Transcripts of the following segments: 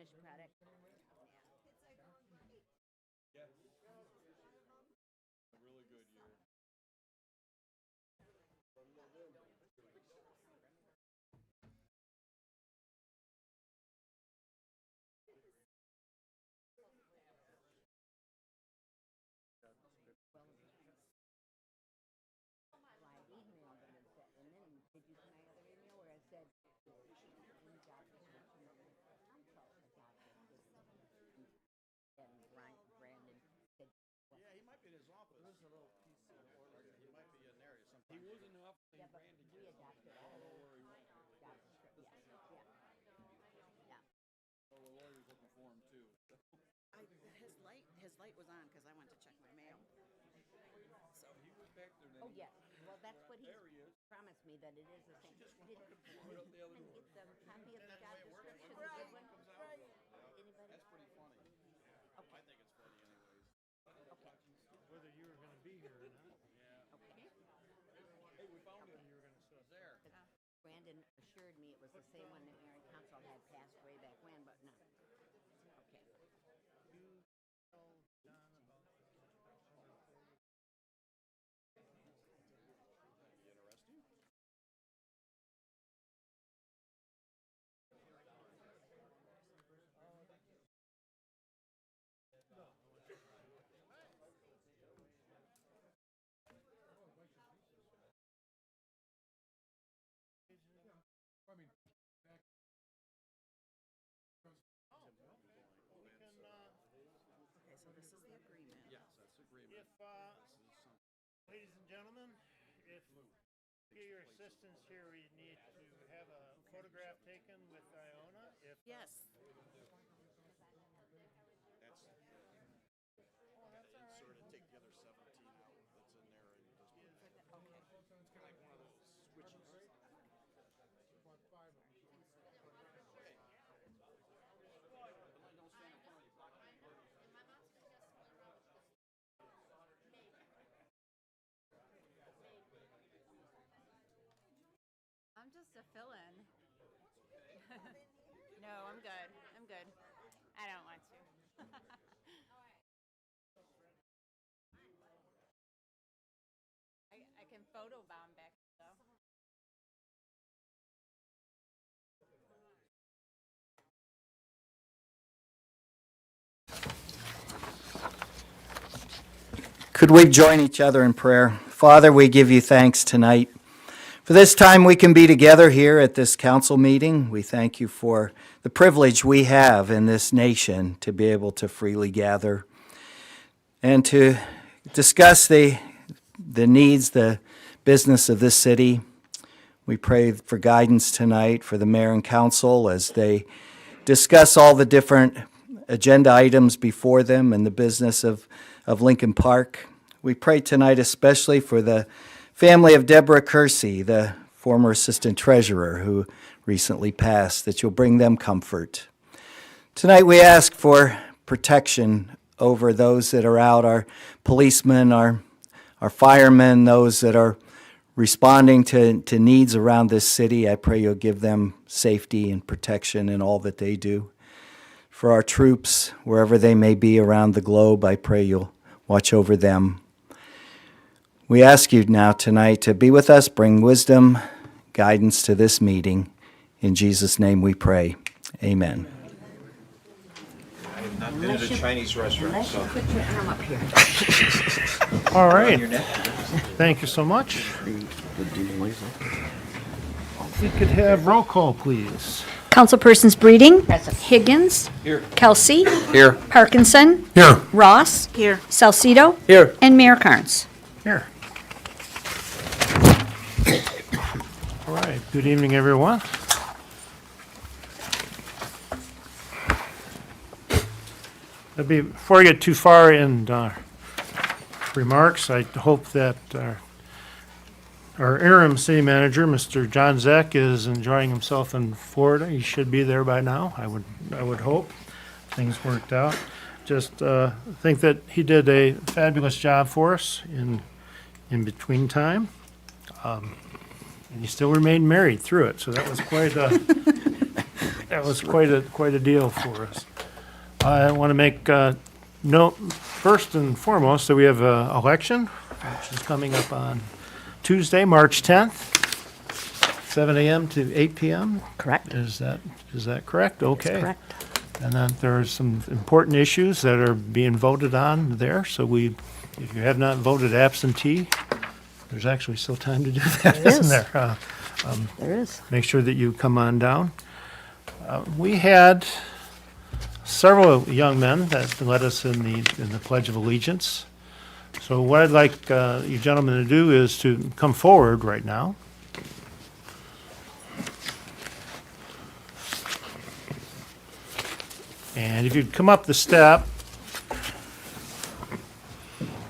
finished product. Yeah. A really good year. I emailed them and said, and then did you see my other email where I said, in job description, council adopted this, and Brandon said, Yeah, he might be in his office. There's a little piece in order. He might be in there sometime. He was in the office yeah, and but Brandon we adopted a whole job description. Yeah. So the lawyer's looking for him too. His light was on because I went to check my mail. So He was back there then. Oh, yes, well, that's what he There he is. promised me, that it is the same. Did Right out the other and door. get the copy of the job description, the good one? Anybody? that's pretty funny. I think it's funny anyways. Okay, Whether you were gonna be here or not, okay. Hey, we found him. you were gonna sit. There. Brandon assured me it was the same one that Mary Council had passed way back when, but no. Okay. You tell John about the Interesting. okay, so this is the agreement. Yes, that's agreement. If, This is something. ladies and gentlemen, if you get your assistance here, we need to have a photograph taken with Iona. If Yes. That's. Insert it. Take the other 17 out that's in there, and just put it. It's like one of those switches. Hey. Don't stand in front of you. Block my door. I'm just a fill-in. No, I'm good. I'm good. I don't want to. I can photobomb back though. Could we join each other in prayer? Father, we give you thanks tonight. For this time we can be together here at this council meeting. We thank you for the privilege we have in this nation to be able to freely gather and to discuss the needs, the business of this city. We pray for guidance tonight for the mayor and council as they discuss all the different agenda items before them and the business of Lincoln Park. We pray tonight especially for the family of Deborah Kersey, the former assistant treasurer who recently passed, that you'll bring them comfort. Tonight we ask for protection over those that are out, our policemen, our firemen, those that are responding to needs around this city. I pray you'll give them safety and protection in all that they do. For our troops, wherever they may be around the globe, I pray you'll watch over them. We ask you now tonight to be with us, bring wisdom, guidance to this meeting. In Jesus' name we pray. Amen. I have not been at a Chinese restaurant, so. Put your arm up here. all right. Thank you so much. We could have roll call, please. Councilpersons Breeding. Present. Higgins. Here. Kelsey. Here. Parkinson. Here. Ross. Here. Salcido. Here. And Mayor Carnes. Here. All right, good evening, everyone. Before I get too far in remarks, I hope that our interim city manager, Mr. John Zeck, is enjoying himself in Florida. He should be there by now, I would hope. Things worked out. Just think that he did a fabulous job for us in between time. And he still remained married through it, so that was quite That was quite a deal for us. I want to make note, first and foremost, that we have an election, which is coming up on Tuesday, March 10th, 7 a.m. to 8 p.m. Correct. Is that correct? Okay. Correct. And then there's some important issues that are being voted on there, so if you have not voted absentee, there's actually still time to do that, There isn't is. there? There is. Make sure that you come on down. We had several young men that led us in the Pledge of Allegiance. So what I'd like you gentlemen to do is to come forward right now. And if you'd come up the step,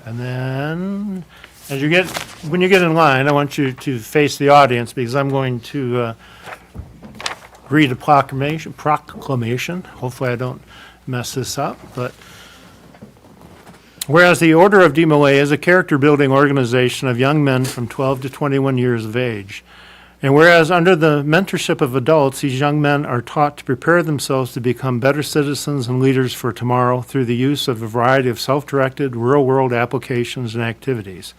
and then when you get in line, I want you to face the audience because I'm going to read a proclamation. Hopefully I don't mess this up, but whereas the Order of DeMolay is a character-building organization of young men from 12 to 21 years of age, and whereas under the mentorship of adults, these young men are taught to prepare themselves to become better citizens and leaders for tomorrow through the use of a variety of self-directed, real-world applications and activities.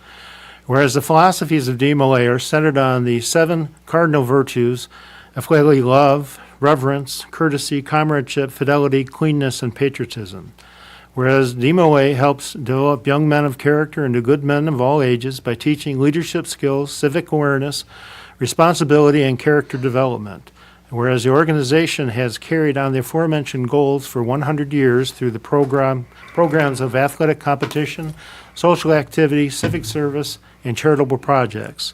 Whereas the philosophies of DeMolay are centered on the 7 cardinal virtues of love, reverence, courtesy, comradeship, fidelity, cleanness, and patriotism. Whereas DeMolay helps develop young men of character into good men of all ages by teaching leadership skills, civic awareness, responsibility, and character development. Whereas the organization has carried on the aforementioned goals for 100 years through the programs of athletic competition, social activity, civic service, and charitable projects.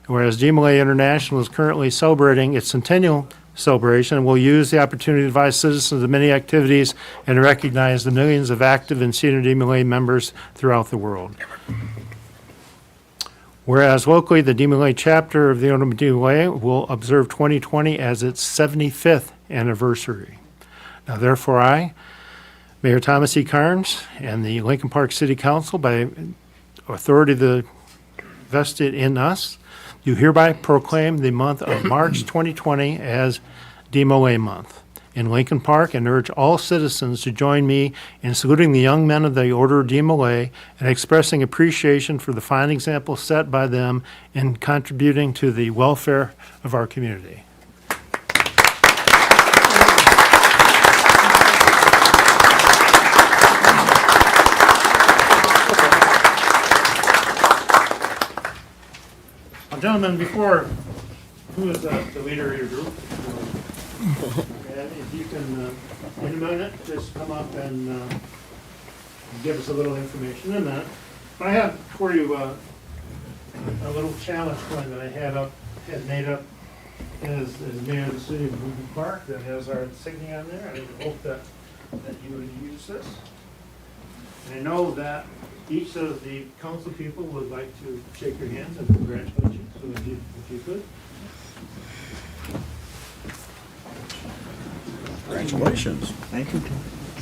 Whereas DeMolay International is currently celebrating its centennial celebration and will use the opportunity to advise citizens of many activities and to recognize the millions of active and senior DeMolay members throughout the world. Whereas locally, the DeMolay chapter of the Order of DeMolay will observe 2020 as its 75th anniversary. Now, therefore, I, Mayor Thomas E. Carnes, and the Lincoln Park City Council, by authority vested in us, do hereby proclaim the month of March 2020 as DeMolay Month in Lincoln Park and urge all citizens to join me in saluting the young men of the Order of DeMolay and expressing appreciation for the fine example set by them in contributing to the welfare of our community. Now, gentlemen, who is the leader of your group? If you can, in a minute, just come up and give us a little information in a minute. But I have for you a little challenge coin that I had made up as mayor of the city of Lincoln Park that has our insignia on there. I hope that you would use this. And I know that each of the council people would like to shake your hands and congratulate you. So if you could. Congratulations. Thank you.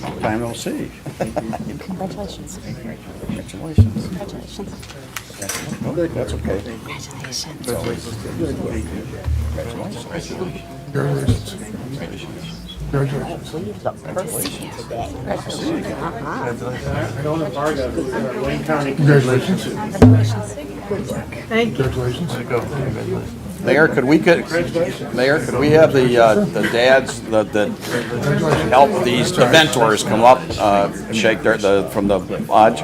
Long time no see. Congratulations. Congratulations. Congratulations. Oh, good. That's okay. Congratulations. I know the part of Wayne County. Mayor, could we have the dads that help the mentors come up, shake from the lodge?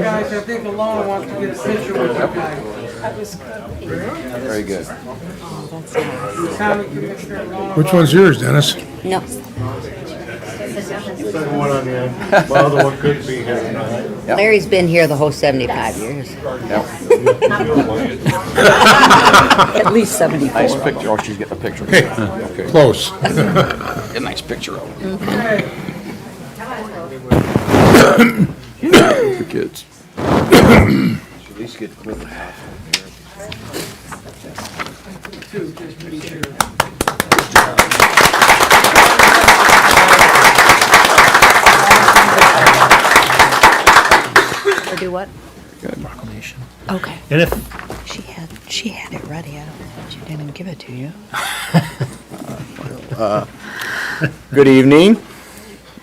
Guys, I think Alana wants to get a picture with you guys. Very good. County Commissioner Alana. Which one's yours, Dennis? No. Second one on the end. Well, the one could be here tonight. Yep. Larry's been here the whole 75 years. Yep. At least 74. Nice picture. Oh, she's getting a picture. Okay. Close. Get a nice picture of him. For kids. At least get clean the top. Or do what? Okay. And if, She had it ready. I don't know why she didn't give it to you. Good evening.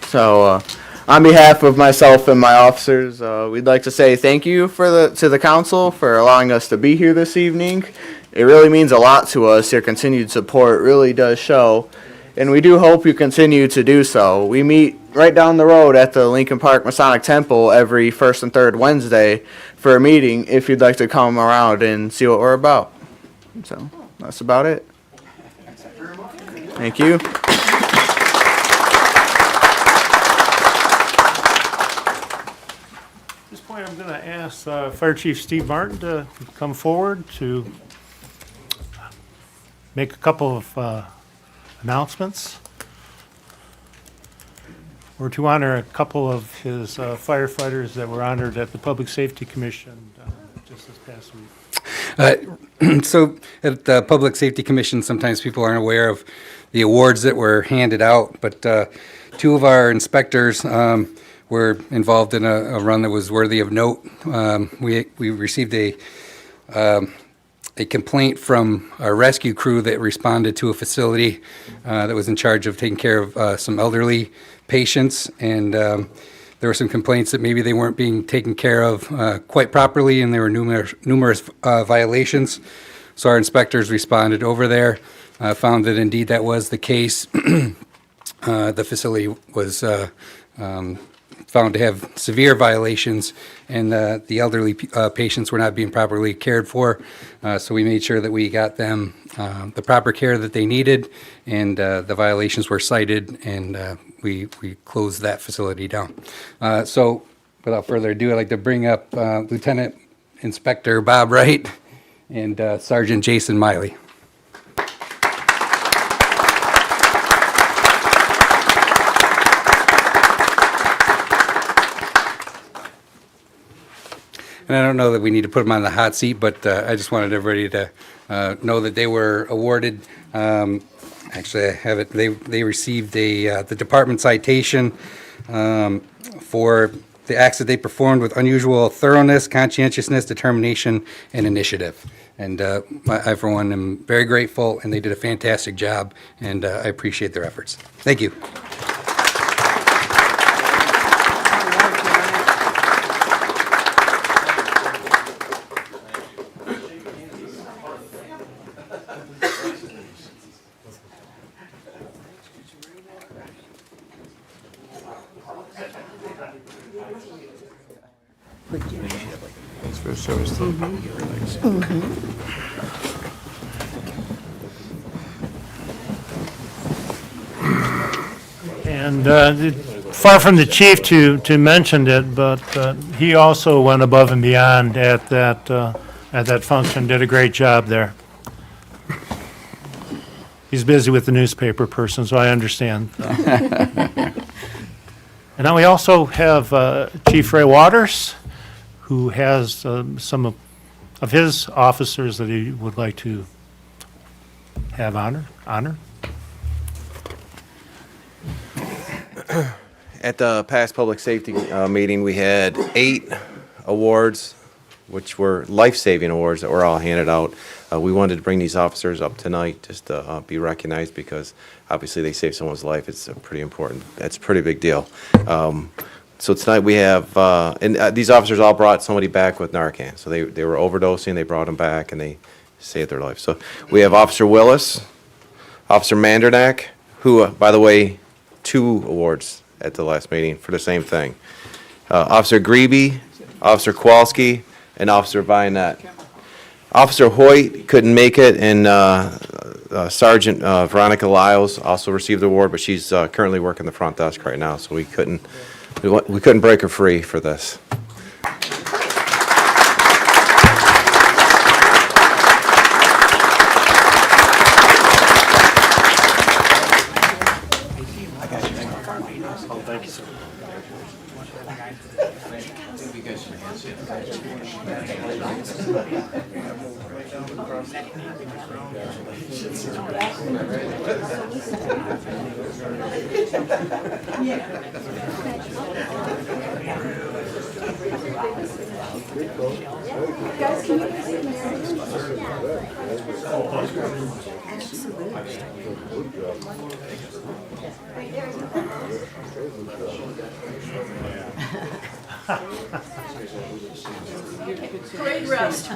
So, on behalf of myself and my officers, we'd like to say thank you to the council for allowing us to be here this evening. It really means a lot to us. Your continued support really does show, and we do hope you continue to do so. We meet right down the road at the Lincoln Park Masonic Temple every first and third Wednesday for a meeting if you'd like to come around and see what we're about. So, that's about it. Thank you. At this point, I'm going to ask Fire Chief Steve Martin to come forward to make a couple of announcemements, or to honor a couple of his firefighters that were honored at the Public Safety Commission just this past week. So at the Public Safety Commission, sometimes people aren't aware of the awards that were handed out, but two of our inspectors were involved in a run that was worthy of note. We received a complaint from our rescue crew that responded to a facility that was in charge of taking care of some elderly patients, and there were some complaints that maybe they weren't being taken care of quite properly, and there were numerous violations. So our inspectors responded over there, found that indeed that was the case. The facility was found to have severe violations, and the elderly patients were not being properly cared for. So we made sure that we got them the proper care that they needed, and the violations were cited, and we closed that facility down. So without further ado, I'd like to bring up Lieutenant Inspector Bob Wright and Sergeant Jason Miley. And I don't know that we need to put them on the hot seat, but I just wanted everybody to know that they were awarded. Actually, I have it. They received the department citation for the acts that they performed with unusual thoroughness, conscientiousness, determination, and initiative. And I, for one, am very grateful, and they did a fantastic job, and I appreciate their efforts. Thank you. And far from the chief to mention it, but he also went above and beyond at that function, did a great job there. He's busy with the newspaper person, so I understand. And now we also have Chief Ray Waters, who has some of his officers that he would like to have honor. At the past public safety meeting, we had 8 awards, which were life-saving awards that were all handed out. We wanted to bring these officers up tonight just to be recognized because obviously they saved someone's life. It's a pretty important, it's a pretty big deal. So tonight we have, these officers all brought somebody back with Narcan. So they were overdosing, they brought them back, and they saved their life. So we have Officer Willis, Officer Mandernack, who, by the way, 2 awards at the last meeting for the same thing. Officer Grebe, Officer Kowalski, and Officer Vianette. Officer Hoyt couldn't make it, and Sergeant Veronica Lyles also received the award, but she's currently working the front desk right now, so we couldn't break her free for this. Great rest.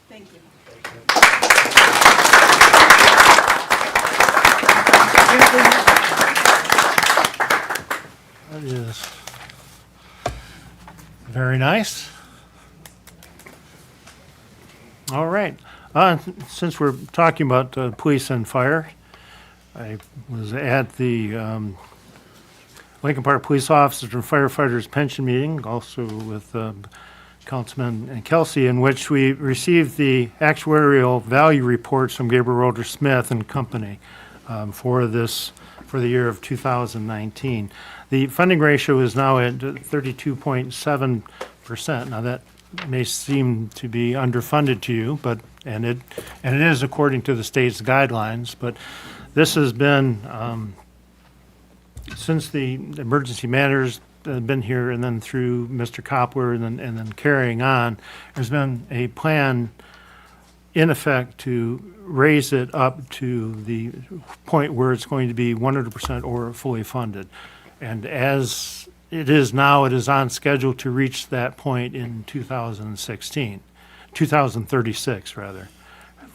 Thank you. That is very nice. All right. Since we're talking about police and fire, I was at the Lincoln Park Police Officers and Firefighters Pension Meeting, also with Councilman Kelsey, in which we received the actuarial value reports from Gabriel Roeder Smith and Company for the year of 2019. The funding ratio is now at 32.7%. Now that may seem to be underfunded to you, but and it is according to the state's guidelines. But this has been since the emergency managers been here, and then through Mr. Kopler, and then carrying on. There's been a plan in effect to raise it up to the point where it's going to be 100% or fully funded. And as it is now, it is on schedule to reach that point in 2036 rather,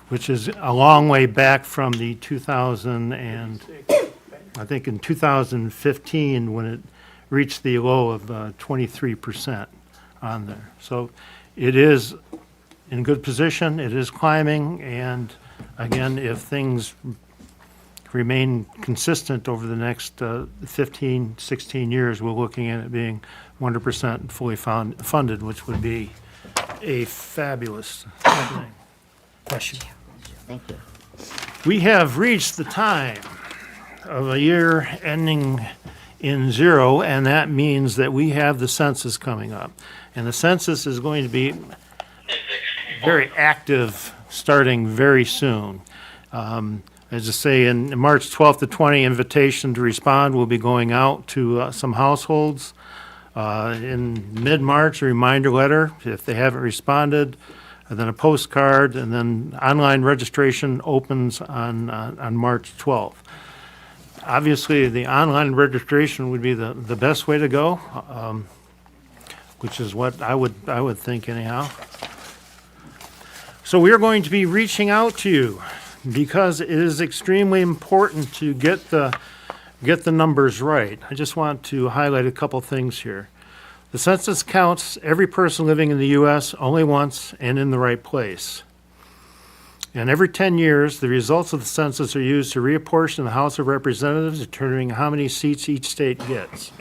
which is a long way back from the 2000 and I think in 2015 when it reached the low of 23% on there. So it is in good position, it is climbing, and again, if things remain consistent over the next 15, 16 years, we're looking at it being 100% fully funded, which would be a fabulous thing. Bless you. Thank you. We have reached the time of a year ending in 0, and that means that we have the census coming up. And the census is going to be very active starting very soon. As I say, in March 12th to 20, invitation to respond will be going out to some households. In mid-March, a reminder letter if they haven't responded, and then a postcard, and then online registration opens on March 12th. Obviously, the online registration would be the best way to go, which is what I would think anyhow. So we are going to be reaching out to you because it is extremely important to get the numbers right. I just want to highlight a couple things here. The census counts every person living in the U.S. only once and in the right place. And every 10 years, the results of the census are used to reapportion the House of Representatives, determining how many seats each state gets.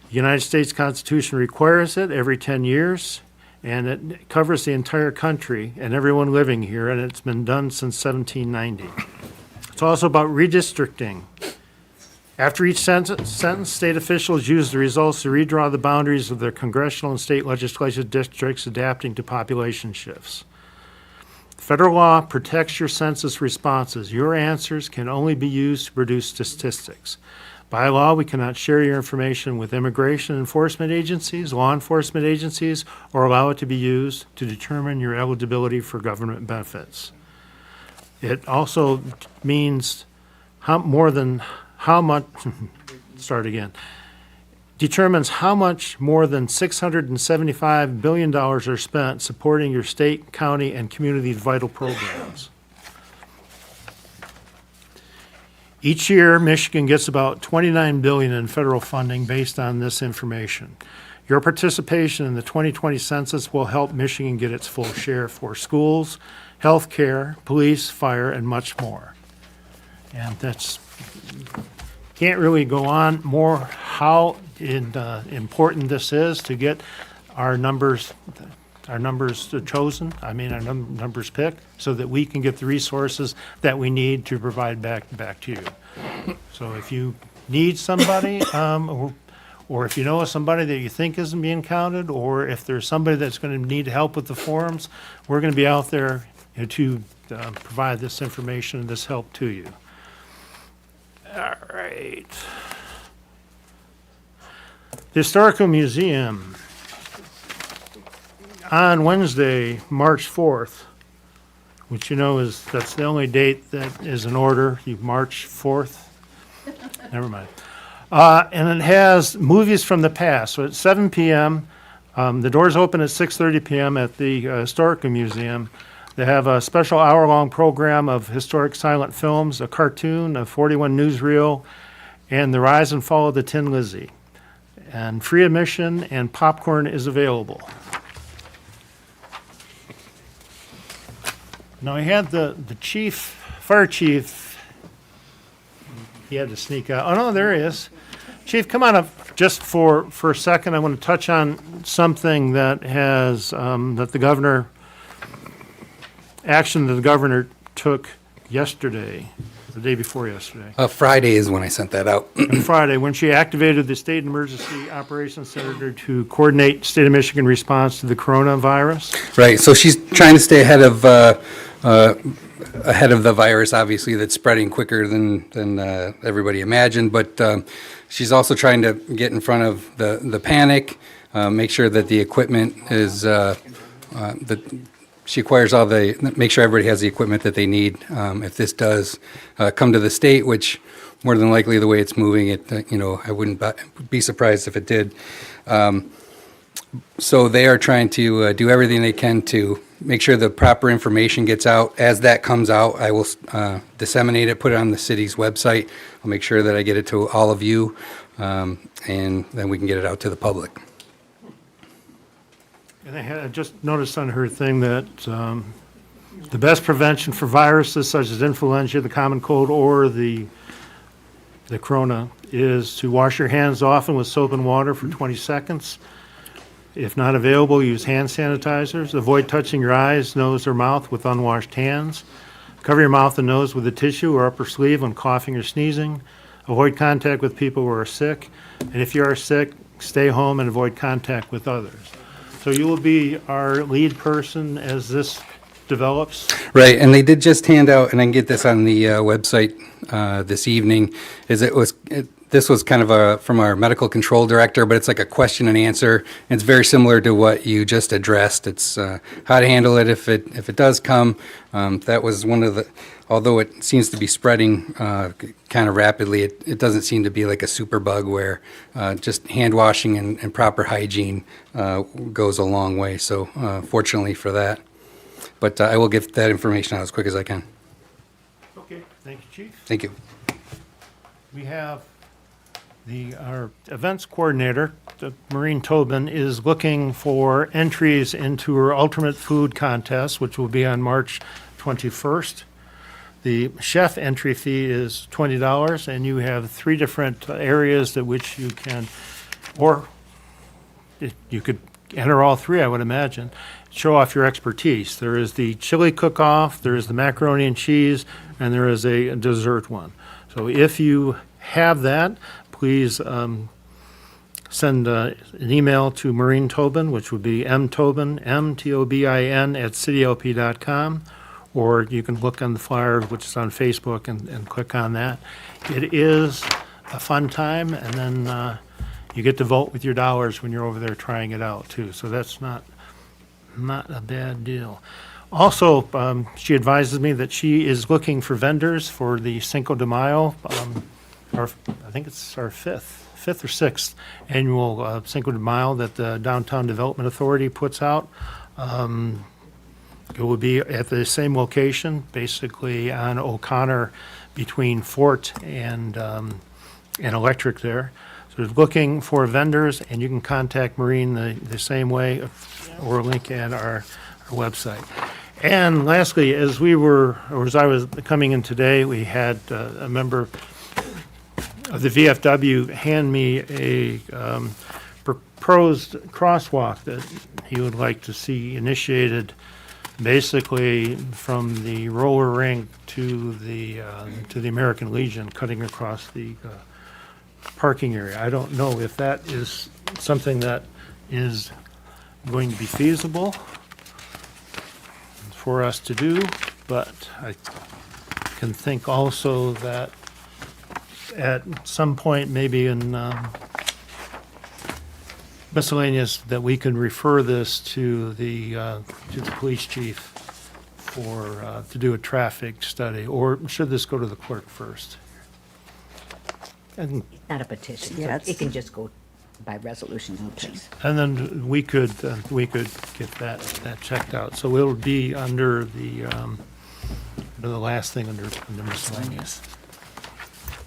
The United States Constitution requires it every 10 years, and it covers the entire country and everyone living here, and it's been done since 1790. It's also about redistricting. After each sentence, state officials use the results to redraw the boundaries of their congressional and state legislative districts, adapting to population shifts. Federal law protects your census responses. Your answers can only be used to produce statistics. By law, we cannot share your information with immigration enforcement agencies, law enforcement agencies, or allow it to be used to determine your eligibility for government benefits. It also means determines how much more than $675 billion are spent supporting your state, county, and community vital programs. Each year, Michigan gets about $29 billion in federal funding based on this information. Your participation in the 2020 census will help Michigan get its full share for schools, health care, police, fire, and much more. And that's can't really go on more how important this is to get our numbers chosen, our numbers picked, so that we can get the resources that we need to provide back to you. So if you need somebody, or if you know of somebody that you think isn't being counted, or if there's somebody that's going to need help with the forms, we're going to be out there to provide this information and this help to you. All right. The Historical Museum on Wednesday, March 4th, which you know that's the only date that is in order, March 4th. Never mind. And it has movies from the past. So at 7 p.m., the doors open at 6:30 p.m. at the Historical Museum. They have a special hour-long program of historic silent films, a cartoon, a 41 newsreel, and the rise and fall of the Tin Lizzie. And free admission and popcorn is available. Now, I had the fire chief, he had to sneak out. Oh, no, there he is. Chief, come on up just for a second. I want to touch on something that has, that the governor took yesterday, the day before yesterday. Friday is when I sent that out. On Friday, when she activated the State Emergency Operations Center to coordinate state of Michigan response to the coronavirus. Right, so she's trying to stay ahead of the virus, obviously, that's spreading quicker than everybody imagined, but she's also trying to get in front of the panic, make sure that the equipment is, she acquires make sure everybody has the equipment that they need. If this does come to the state, which more than likely the way it's moving, I wouldn't be surprised if it did. So they are trying to do everything they can to make sure the proper information gets out. As that comes out, I will disseminate it, put it on the city's website. I'll make sure that I get it to all of you, and then we can get it out to the public. And I just noticed on her thing that the best prevention for viruses such as influenza, the common cold, or the corona is to wash your hands often with soap and water for 20 seconds. If not available, use hand sanitizers. Avoid touching your eyes, nose, or mouth with unwashed hands. Cover your mouth and nose with a tissue or upper sleeve when coughing or sneezing. Avoid contact with people who are sick. And if you are sick, stay home and avoid contact with others. So you will be our lead person as this develops. Right, and they did just hand out, and I can get this on the website this evening, this was kind of from our medical control director, but it's like a question and answer. It's very similar to what you just addressed. It's how to handle it if it does come. That was one of the, although it seems to be spreading kind of rapidly, it doesn't seem to be like a super bug where just hand washing and proper hygiene goes a long way. So fortunately for that. But I will get that information out as quick as I can. Okay, thank you, Chief. Thank you. We have our events coordinator, Maureen Tobin, is looking for entries into her Ultimate Food Contest, which will be on March 21st. The chef entry fee is $20, and you have 3 different areas that which you can, or you could enter all 3, I would imagine, show off your expertise. There is the chili cook-off, there is the macaroni and cheese, and there is a dessert one. So if you have that, please send an email to Maureen Tobin, which would be mtobin, M-T-O-B-I-N, @citylp.com, or you can look on the flyer, which is on Facebook, and click on that. It is a fun time, and then you get to vote with your dollars when you're over there trying it out, too. So that's not a bad deal. Also, she advises me that she is looking for vendors for the Cinco de Mayo, I think it's our fifth or sixth annual Cinco de Mayo that the Downtown Development Authority puts out. It will be at the same location, basically on O'Connor between Fort and Electric there. So it's looking for vendors, and you can contact Maureen the same way or link at our website. And lastly, as I was coming in today, we had a member of the VFW hand me a proposed crosswalk that he would like to see initiated, basically from the roller rink to the American Legion, cutting across the parking area. I don't know if that is something that is going to be feasible for us to do, but I can think also that at some point, maybe in miscellaneous, that we can refer this to the police chief for, to do a traffic study, or should this go to the clerk first? And Not a petition, Yeah, so it can just go by resolution. And then we could get that checked out. So it'll be under the last thing under miscellaneous.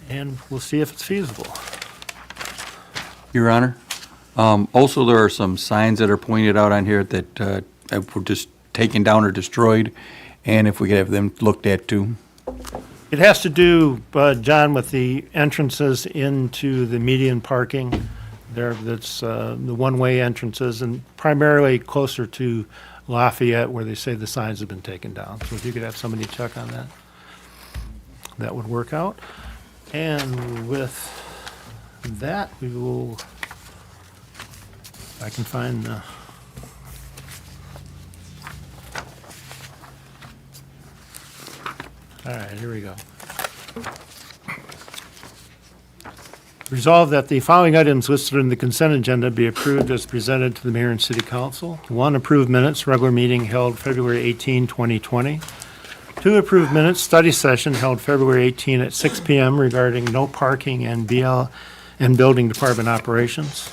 And we'll see if it's feasible. Your Honor, also there are some signs that are pointed out on here that were just taken down or destroyed, and if we could have them looked at too. It has to do, John, with the entrances into the median parking. That's the one-way entrances, and primarily closer to Lafayette, where they say the signs have been taken down. So if you could have somebody check on that, that would work out. And with that, we will, I can find the, all right, here we go. Resolved that the following items listed in the consent agenda be approved as presented to the mayor and city council. 1, approved minutes, regular meeting held February 18, 2020. 2, approved minutes, study session held February 18 at 6 p.m. regarding no parking and BL and building department operations.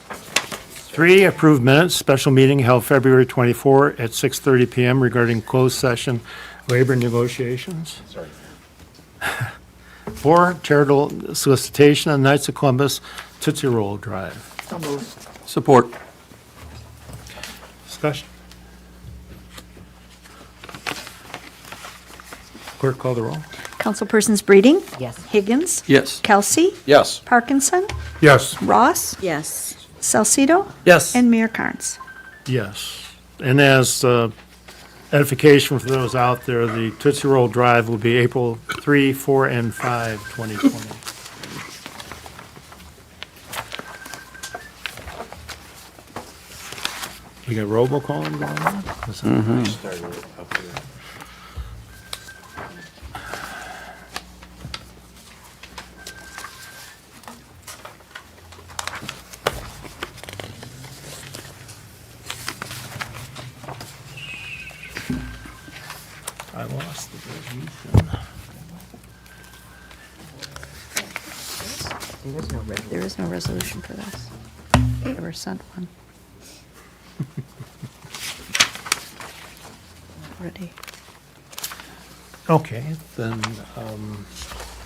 3, approved minutes, special meeting held February 24 at 6:30 p.m. regarding closed session labor negotiations. 4, charitable solicitation on Knights of Columbus Tootsie Roll Drive. So moved. Support. Discussion. Clerk, call the roll. Councilpersons Breeding? Yes. Higgins? Yes. Kelsey? Yes. Parkinson? Yes. Ross? Yes. Salcido? Yes. And Mayor Carnes. Yes. And as edification for those out there, the Tootsie Roll Drive will be April 3, 4, and 5, 2020. We got robocalling going on? I lost the resolution. There is no resolution for this. Never sent one. Ready. Okay, then,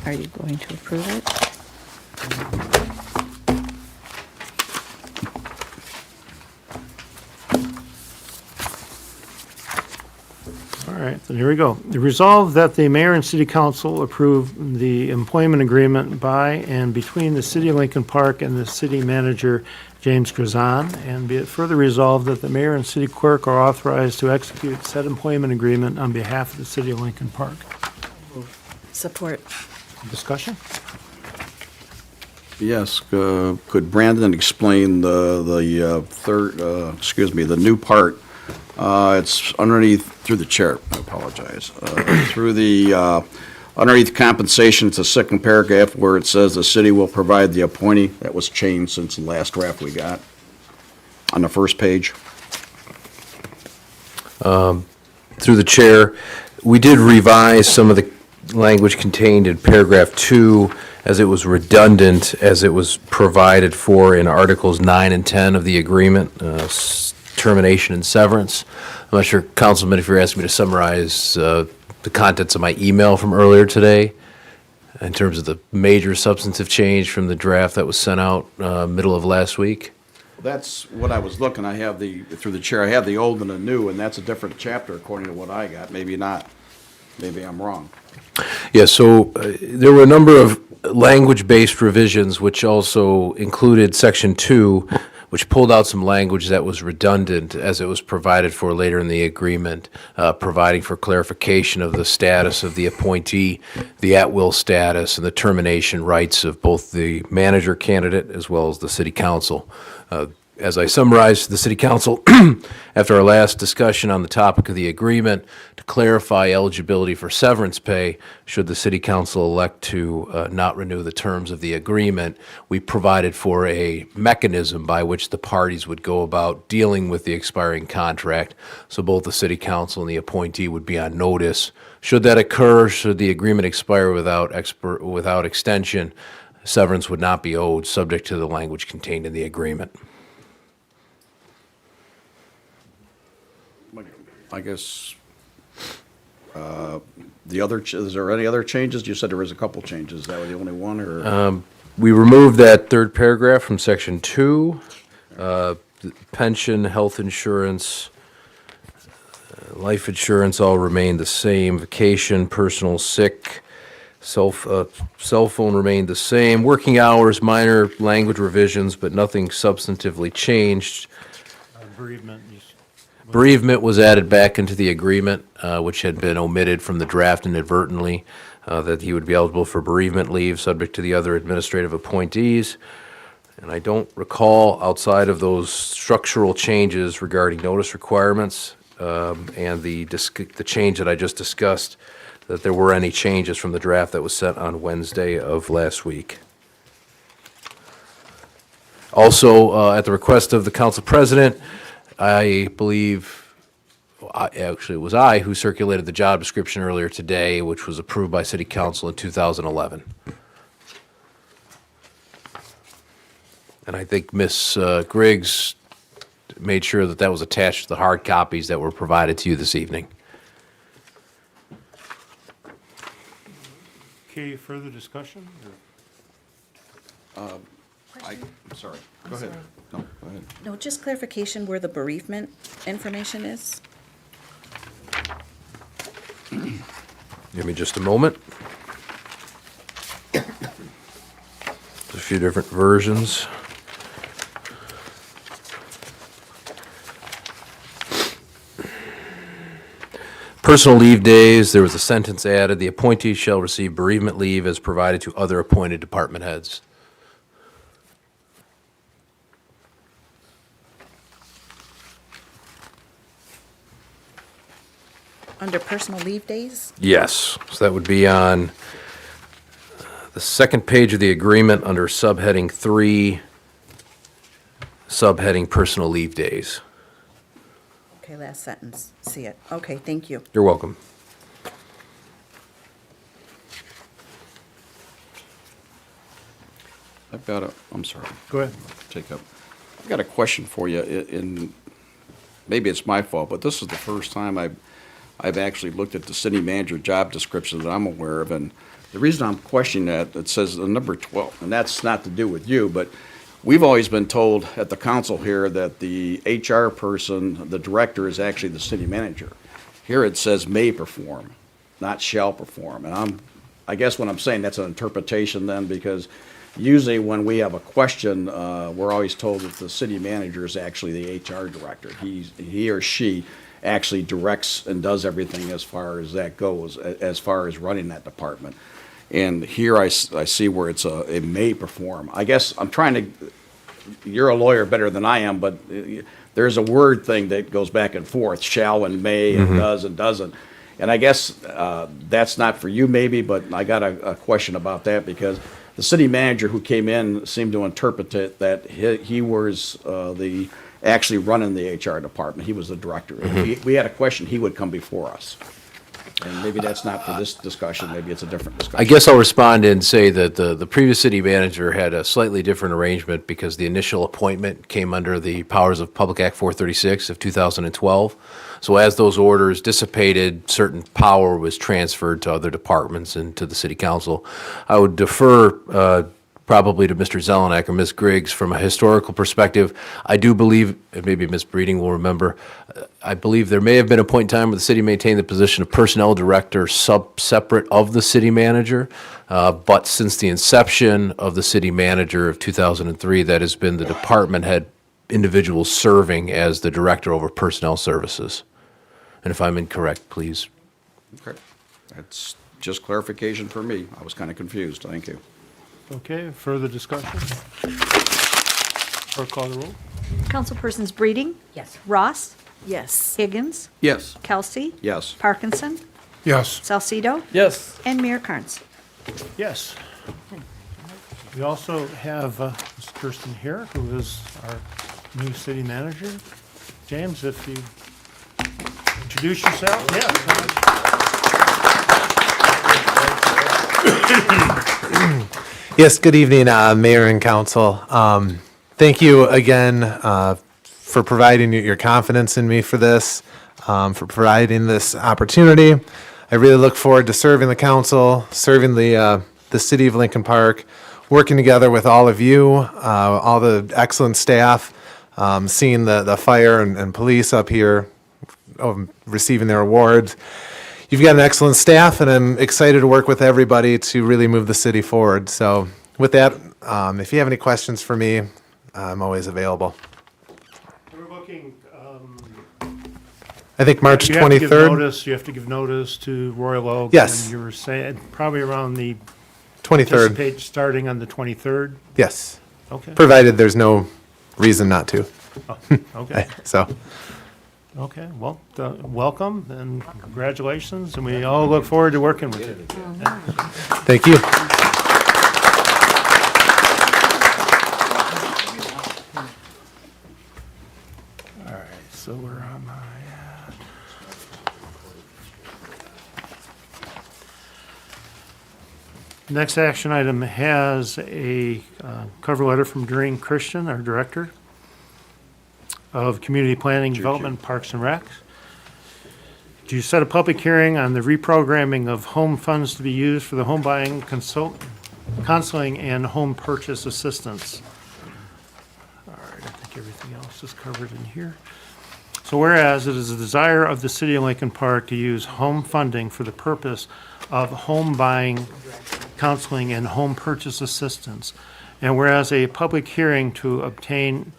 Are you going to approve it? all right, then here we go. The resolve that the mayor and city council approve the employment agreement by and between the city of Lincoln Park and the city manager, James Grazan, and be it further resolved that the mayor and city clerk are authorized to execute said employment agreement on behalf of the city of Lincoln Park. Support. Discussion? Yes, could Brandon explain the new part? It's underneath, through the chair, I apologize. Through the, underneath compensation, it's a second paragraph where it says the city will provide the appointee. That was changed since the last draft we got on the first page. Through the chair, we did revise some of the language contained in paragraph 2 as it was redundant as it was provided for in Articles 9 and 10 of the agreement, termination and severance. I'm not sure, Councilman, if you're asking me to summarize the contents of my email from earlier today in terms of the major substantive change from the draft that was sent out middle of last week. That's what I was looking. I have through the chair, I have the old and the new, and that's a different chapter according to what I got. Maybe not. Maybe I'm wrong. Yeah, so there were a number of language-based revisions which also included Section 2, which pulled out some language that was redundant as it was provided for later in the agreement, providing for clarification of the status of the appointee, the at-will status, and the termination rights of both the manager candidate as well as the city council. as I summarized to the city council after our last discussion on the topic of the agreement, to clarify eligibility for severance pay, should the city council elect to not renew the terms of the agreement, we provided for a mechanism by which the parties would go about dealing with the expiring contract. So both the city council and the appointee would be on notice. Should that occur, should the agreement expire without extension, severance would not be owed, subject to the language contained in the agreement. I guess, is there any other changes? You said there was a couple changes. Is that the only one, or? We removed that third paragraph from section 2. Pension, health insurance, life insurance all remained the same. Vacation, personal sick, cell phone remained the same. Working hours, minor language revisions, but nothing substantively changed. Bereavement. Bereavement was added back into the agreement, which had been omitted from the draft inadvertently, that he would be eligible for bereavement leave, subject to the other administrative appointees. And I don't recall, outside of those structural changes regarding notice requirements and the change that I just discussed, that there were any changes from the draft that was sent on Wednesday of last week. Also, at the request of the council president, I believe, actually it was I who circulated the job description earlier today, which was approved by city council in 2011. And I think Ms. Griggs made sure that that was attached to the hard copies that were provided to you this evening. Okay, further discussion? I'm sorry. Go ahead. No, go ahead. No, just clarification where the bereavement information is. Give me just a moment. There's a few different versions. Personal leave days, there was a sentence added, the appointee shall receive bereavement leave as provided to other appointed department heads. Under personal leave days? Yes, so that would be on the second page of the agreement under subheading 3, subheading personal leave days. Okay, last sentence. See it. Okay, thank you. You're welcome. I'm sorry. Go ahead. I've got a question for you, and maybe it's my fault, but this is the first time I've actually looked at the city manager job description that I'm aware of, and the reason I'm questioning that, it says the number 12, and that's not to do with you, but we've always been told at the council here that the HR person, the director, is actually the city manager. Here it says may perform, not shall perform, and I guess what I'm saying, that's an interpretation then, because usually when we have a question, we're always told that the city manager is actually the HR director. He or she actually directs and does everything as far as that goes, as far as running that department. And here I see where it may perform. I guess I'm trying to, you're a lawyer better than I am, but there's a word thing that goes back and forth, shall and may and does and doesn't. And I guess that's not for you maybe, but I got a question about that because the city manager who came in seemed to interpret it that he was actually running the HR department. He was the director. If we had a question, he would come before us. And maybe that's not for this discussion, maybe it's a different discussion. I guess I'll respond and say that the previous city manager had a slightly different arrangement because the initial appointment came under the powers of Public Act 436 of 2012. So as those orders dissipated, certain power was transferred to other departments and to the city council. I would defer probably to Mr. Zelenak or Ms. Griggs from a historical perspective. I do believe, and maybe Ms. Breeding will remember, I believe there may have been a point in time where the city maintained the position of personnel director separate of the city manager, but since the inception of the city manager of 2003, that has been the department head individual serving as the director over personnel services. And if I'm incorrect, please. Okay, that's just clarification for me. I was kind of confused, thank you. Okay, further discussion? Clerk, call the roll. Councilpersons Breeding, Yes. Ross, Yes. Higgins, Yes. Kelsey, Yes. Parkinson, Yes. Salcido, Yes. and Mayor Carnes. Yes. We also have Ms. Kirsten here, who is our new city manager. James, if you introduce yourself. Yes. Yes, good evening, Mayor and Council. Thank you again for providing your confidence in me for this, for providing this opportunity. I really look forward to serving the council, serving the city of Lincoln Park, working together with all of you, all the excellent staff, seeing the fire and police up here receiving their awards. You've got an excellent staff, and I'm excited to work with everybody to really move the city forward. So with that, if you have any questions for me, I'm always available. We're looking, I think March you have to give 23rd. notice, you have to give notice to Royal Oak. Yes. And you were saying, probably around the 23rd. anticipate starting on the 23rd? Yes. Okay. Provided there's no reason not to. Oh, okay. So, Okay, well, welcome and congratulations, and we all look forward to working with you. thank you. All right, so we're on my ad. Next action item has a cover letter from Doreen Christian, our director of Community Planning, Development, Parks and Recs, to set a public hearing on the reprogramming of home funds to be used for the home buying, counseling, and home purchase assistance. All right, I think everything else is covered in here. So whereas it is the desire of the city of Lincoln Park to use home funding for the purpose of home buying, counseling, and home purchase assistance, and whereas a public hearing to obtain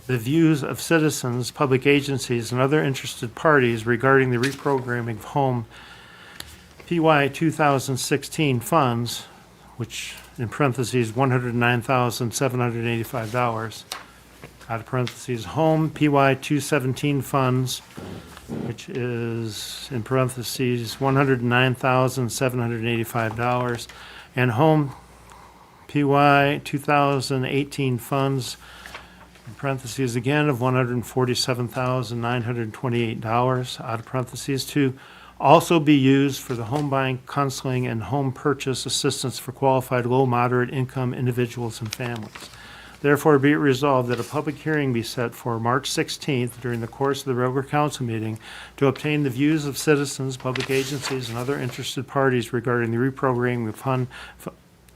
the views of citizens, public agencies, and other interested parties regarding the reprogramming of home PY 2016 funds, which in parentheses $109,785, out of parentheses, home PY 217 funds, which is in parentheses $109,785, and home PY 2018 funds, in parentheses again, of $147,928, out of parentheses, to also be used for the home buying, counseling, and home purchase assistance for qualified low, moderate income individuals and families. Therefore, be it resolved that a public hearing be set for March 16th during the course of the regular council meeting to obtain the views of citizens, public agencies, and other interested parties regarding the reprogramming of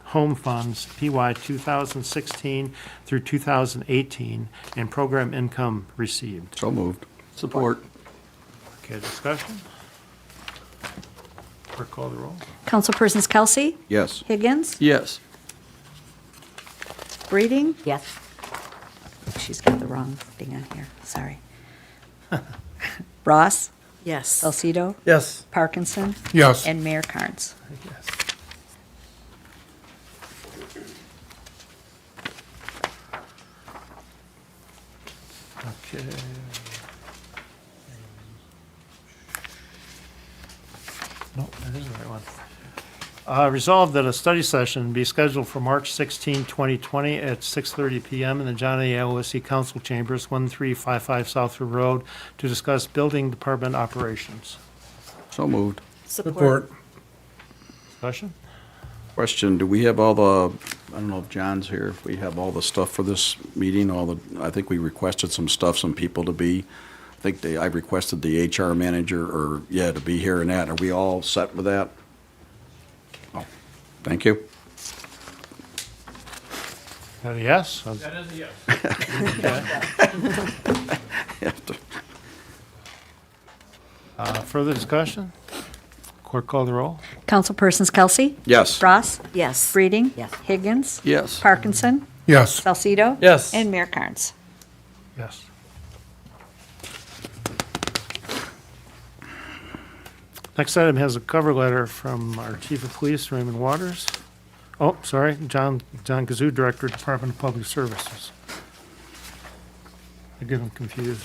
home funds PY 2016 through 2018 and program income received. So moved. Support. Okay, discussion? Clerk, call the roll. Councilpersons Kelsey, Yes. Higgins, Yes. Breeding. Yes. She's got the wrong thing on here, sorry. Ross, Yes. Salcido, Yes. Parkinson, Yes. and Mayor Carnes. Okay. No, that is the right one. Resolved that a study session be scheduled for March 16, 2020 at 6:30 PM in the John A. Aloisi Council Chambers, 1355 Southwood Road, to discuss building department operations. So moved. Support. Discussion? Question, do we have all the, I don't know if John's here, if we have all the stuff for this meeting, I think we requested some stuff, some people to be, I requested the HR manager, to be here and that. Are we all set with that? Oh, thank you. That a yes? That is a yes. Further discussion? Clerk, call the roll. Councilpersons Kelsey, Yes. Ross, Yes. Breeding. Yes. Higgins. Yes. Parkinson, Yes. Salcido. Yes. And Mayor Carnes. Yes. Next item has a cover letter from our Chief of Police, Raymond Waters. Oh, sorry, John Gazoo, Director, Department of Public Services. I get them confused.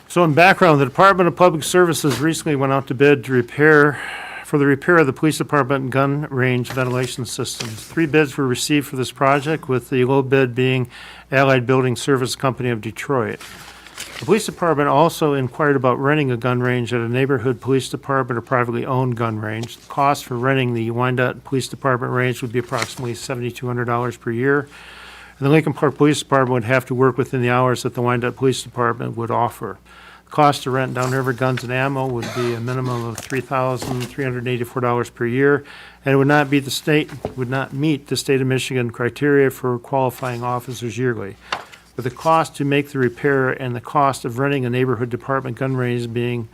So in background, the Department of Public Services recently went out to bid for the repair of the police department and gun range ventilation systems. 3 bids were received for this project, with the low bid being Allied Building Service Company of Detroit. The police department also inquired about renting a gun range at a neighborhood police department or privately owned gun range. The cost for renting the Wyandotte Police Department range would be approximately $7,200 per year. And the Lincoln Park Police Department would have to work within the hours that the Wyandotte Police Department would offer. The cost to rent Downriver Guns and Ammo would be a minimum of $3,384 per year, and it would not meet the state of Michigan criteria for qualifying officers yearly. With the cost to make the repair and the cost of renting a neighborhood department gun range being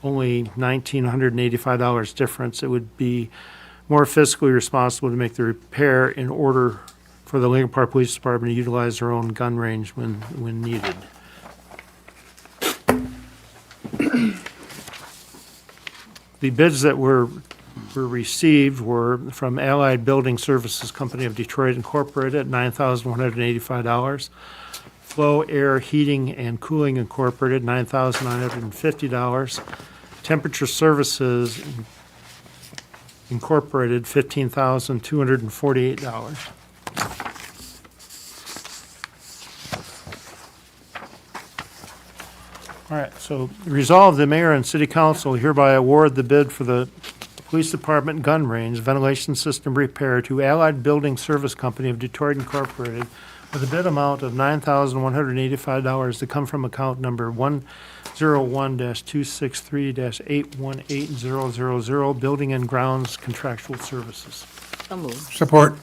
only $1,985 difference, it would be more fiscally responsible to make the repair in order for the Lincoln Park Police Department to utilize their own gun range when needed. The bids that were received were from Allied Building Services Company of Detroit Incorporated at $9,185. Flow Air Heating and Cooling Incorporated, $9,950. Temperature Services Incorporated, $15,248. All right, so resolve the mayor and city council hereby award the bid for the police department gun range ventilation system repair to Allied Building Service Company of Detroit Incorporated with a bid amount of $9,185 to come from account number 101-263-818000, Building and Grounds Contractual Services. So moved. Support.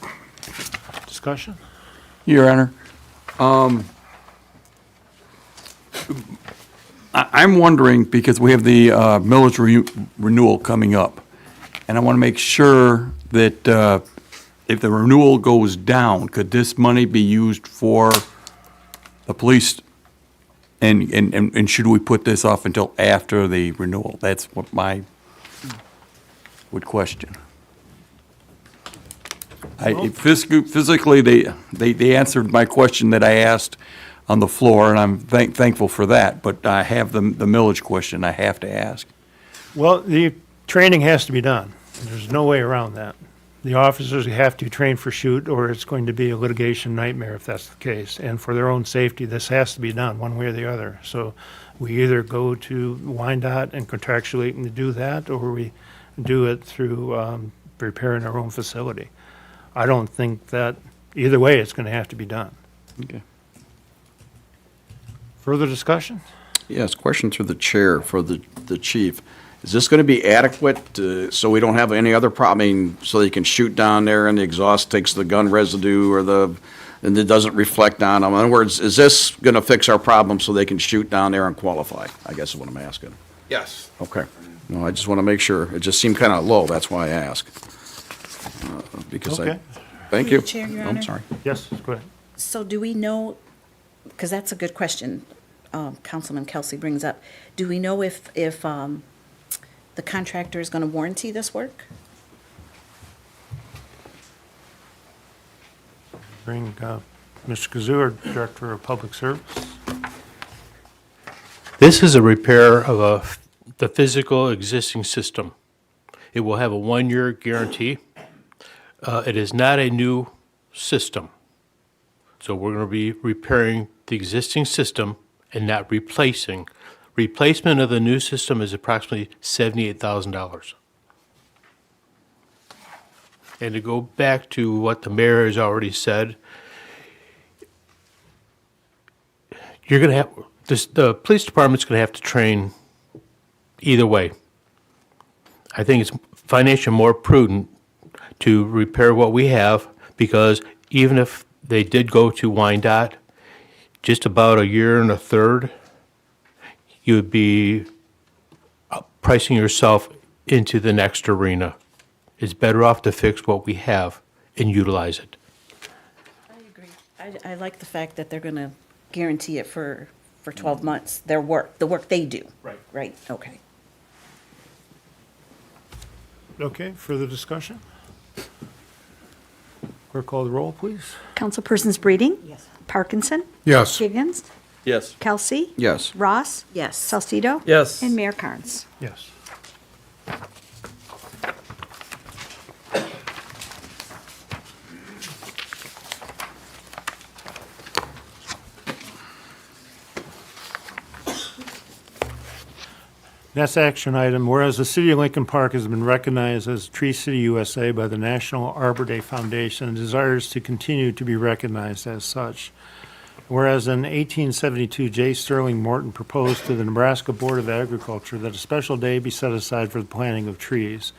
Discussion? Your Honor, I'm wondering, because we have the millage renewal coming up, and I want to make sure that if the renewal goes down, could this money be used for the police? And should we put this off until after the renewal? That's what my would question. Physically, they answered my question that I asked on the floor, and I'm thankful for that, but I have the millage question I have to ask. Well, the training has to be done. There's no way around that. The officers have to train for shoot, or it's going to be a litigation nightmare if that's the case. And for their own safety, this has to be done one way or the other. So we either go to Wyandotte and contractually to do that, or we do it through repairing our own facility. I don't think that, either way, it's going to have to be done. Okay. Further discussion? Yes, question through the chair for the chief. Is this going to be adequate so we don't have any other problem? I mean, so they can shoot down there and the exhaust takes the gun residue and it doesn't reflect on them? In other words, is this going to fix our problem so they can shoot down there and qualify? I guess is what I'm asking. Yes. Okay. No, I just want to make sure. It just seemed kind of low. That's why I ask. Because Okay. Thank you. Chair, Your I'm Honor. sorry. Yes, go ahead. So do we know, because that's a good question Councilman Kelsey brings up, do we know if the contractor is going to warranty this work? Bring Mr. Kazoo, Director of Public Service. This is a repair of the physical existing system. It will have a 1-year guarantee. It is not a new system. So we're going to be repairing the existing system and not replacing. Replacement of the new system is approximately $78,000. And to go back to what the mayor has already said, you're going to have, the police department's going to have to train either way. I think it's financially more prudent to repair what we have, because even if they did go to Wyandotte, just about 1 1/3 years, you would be pricing yourself into the next arena. It's better off to fix what we have and utilize it. I agree. I like the fact that they're going to guarantee it for 12 months, the work they do. Right. Right, okay. Okay, further discussion? Clerk, call the roll, please. Councilpersons Breeding? Yes. Parkinson? Yes. Higgins? Yes. Kelsey? Yes. Ross? Yes. Salcido? Yes. And Mayor Carnes. Yes. Next action item, whereas the City of Lincoln Park has been recognized as Tree City USA by the National Arbor Day Foundation and desires to continue to be recognized as such. Whereas in 1872, J. Sterling Morton proposed to the Nebraska Board of Agriculture that a special day be set aside for the planting of trees.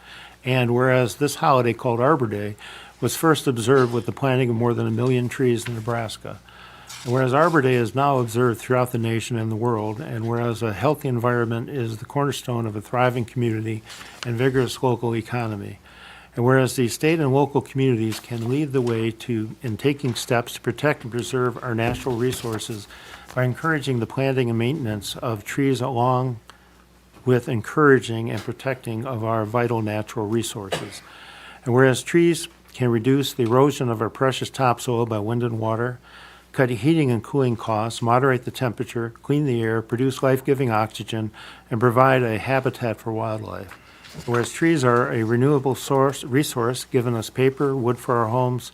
And whereas this holiday called Arbor Day was first observed with the planting of more than 1 million trees in Nebraska. And whereas Arbor Day is now observed throughout the nation and the world, and whereas a healthy environment is the cornerstone of a thriving community and vigorous local economy, and whereas the state and local communities can lead the way in taking steps to protect and preserve our natural resources by encouraging the planting and maintenance of trees along with encouraging and protecting of our vital natural resources. And whereas trees can reduce the erosion of our precious topsoil by wind and water, cut heating and cooling costs, moderate the temperature, clean the air, produce life-giving oxygen, and provide a habitat for wildlife. Whereas trees are a renewable resource, giving us paper, wood for our homes,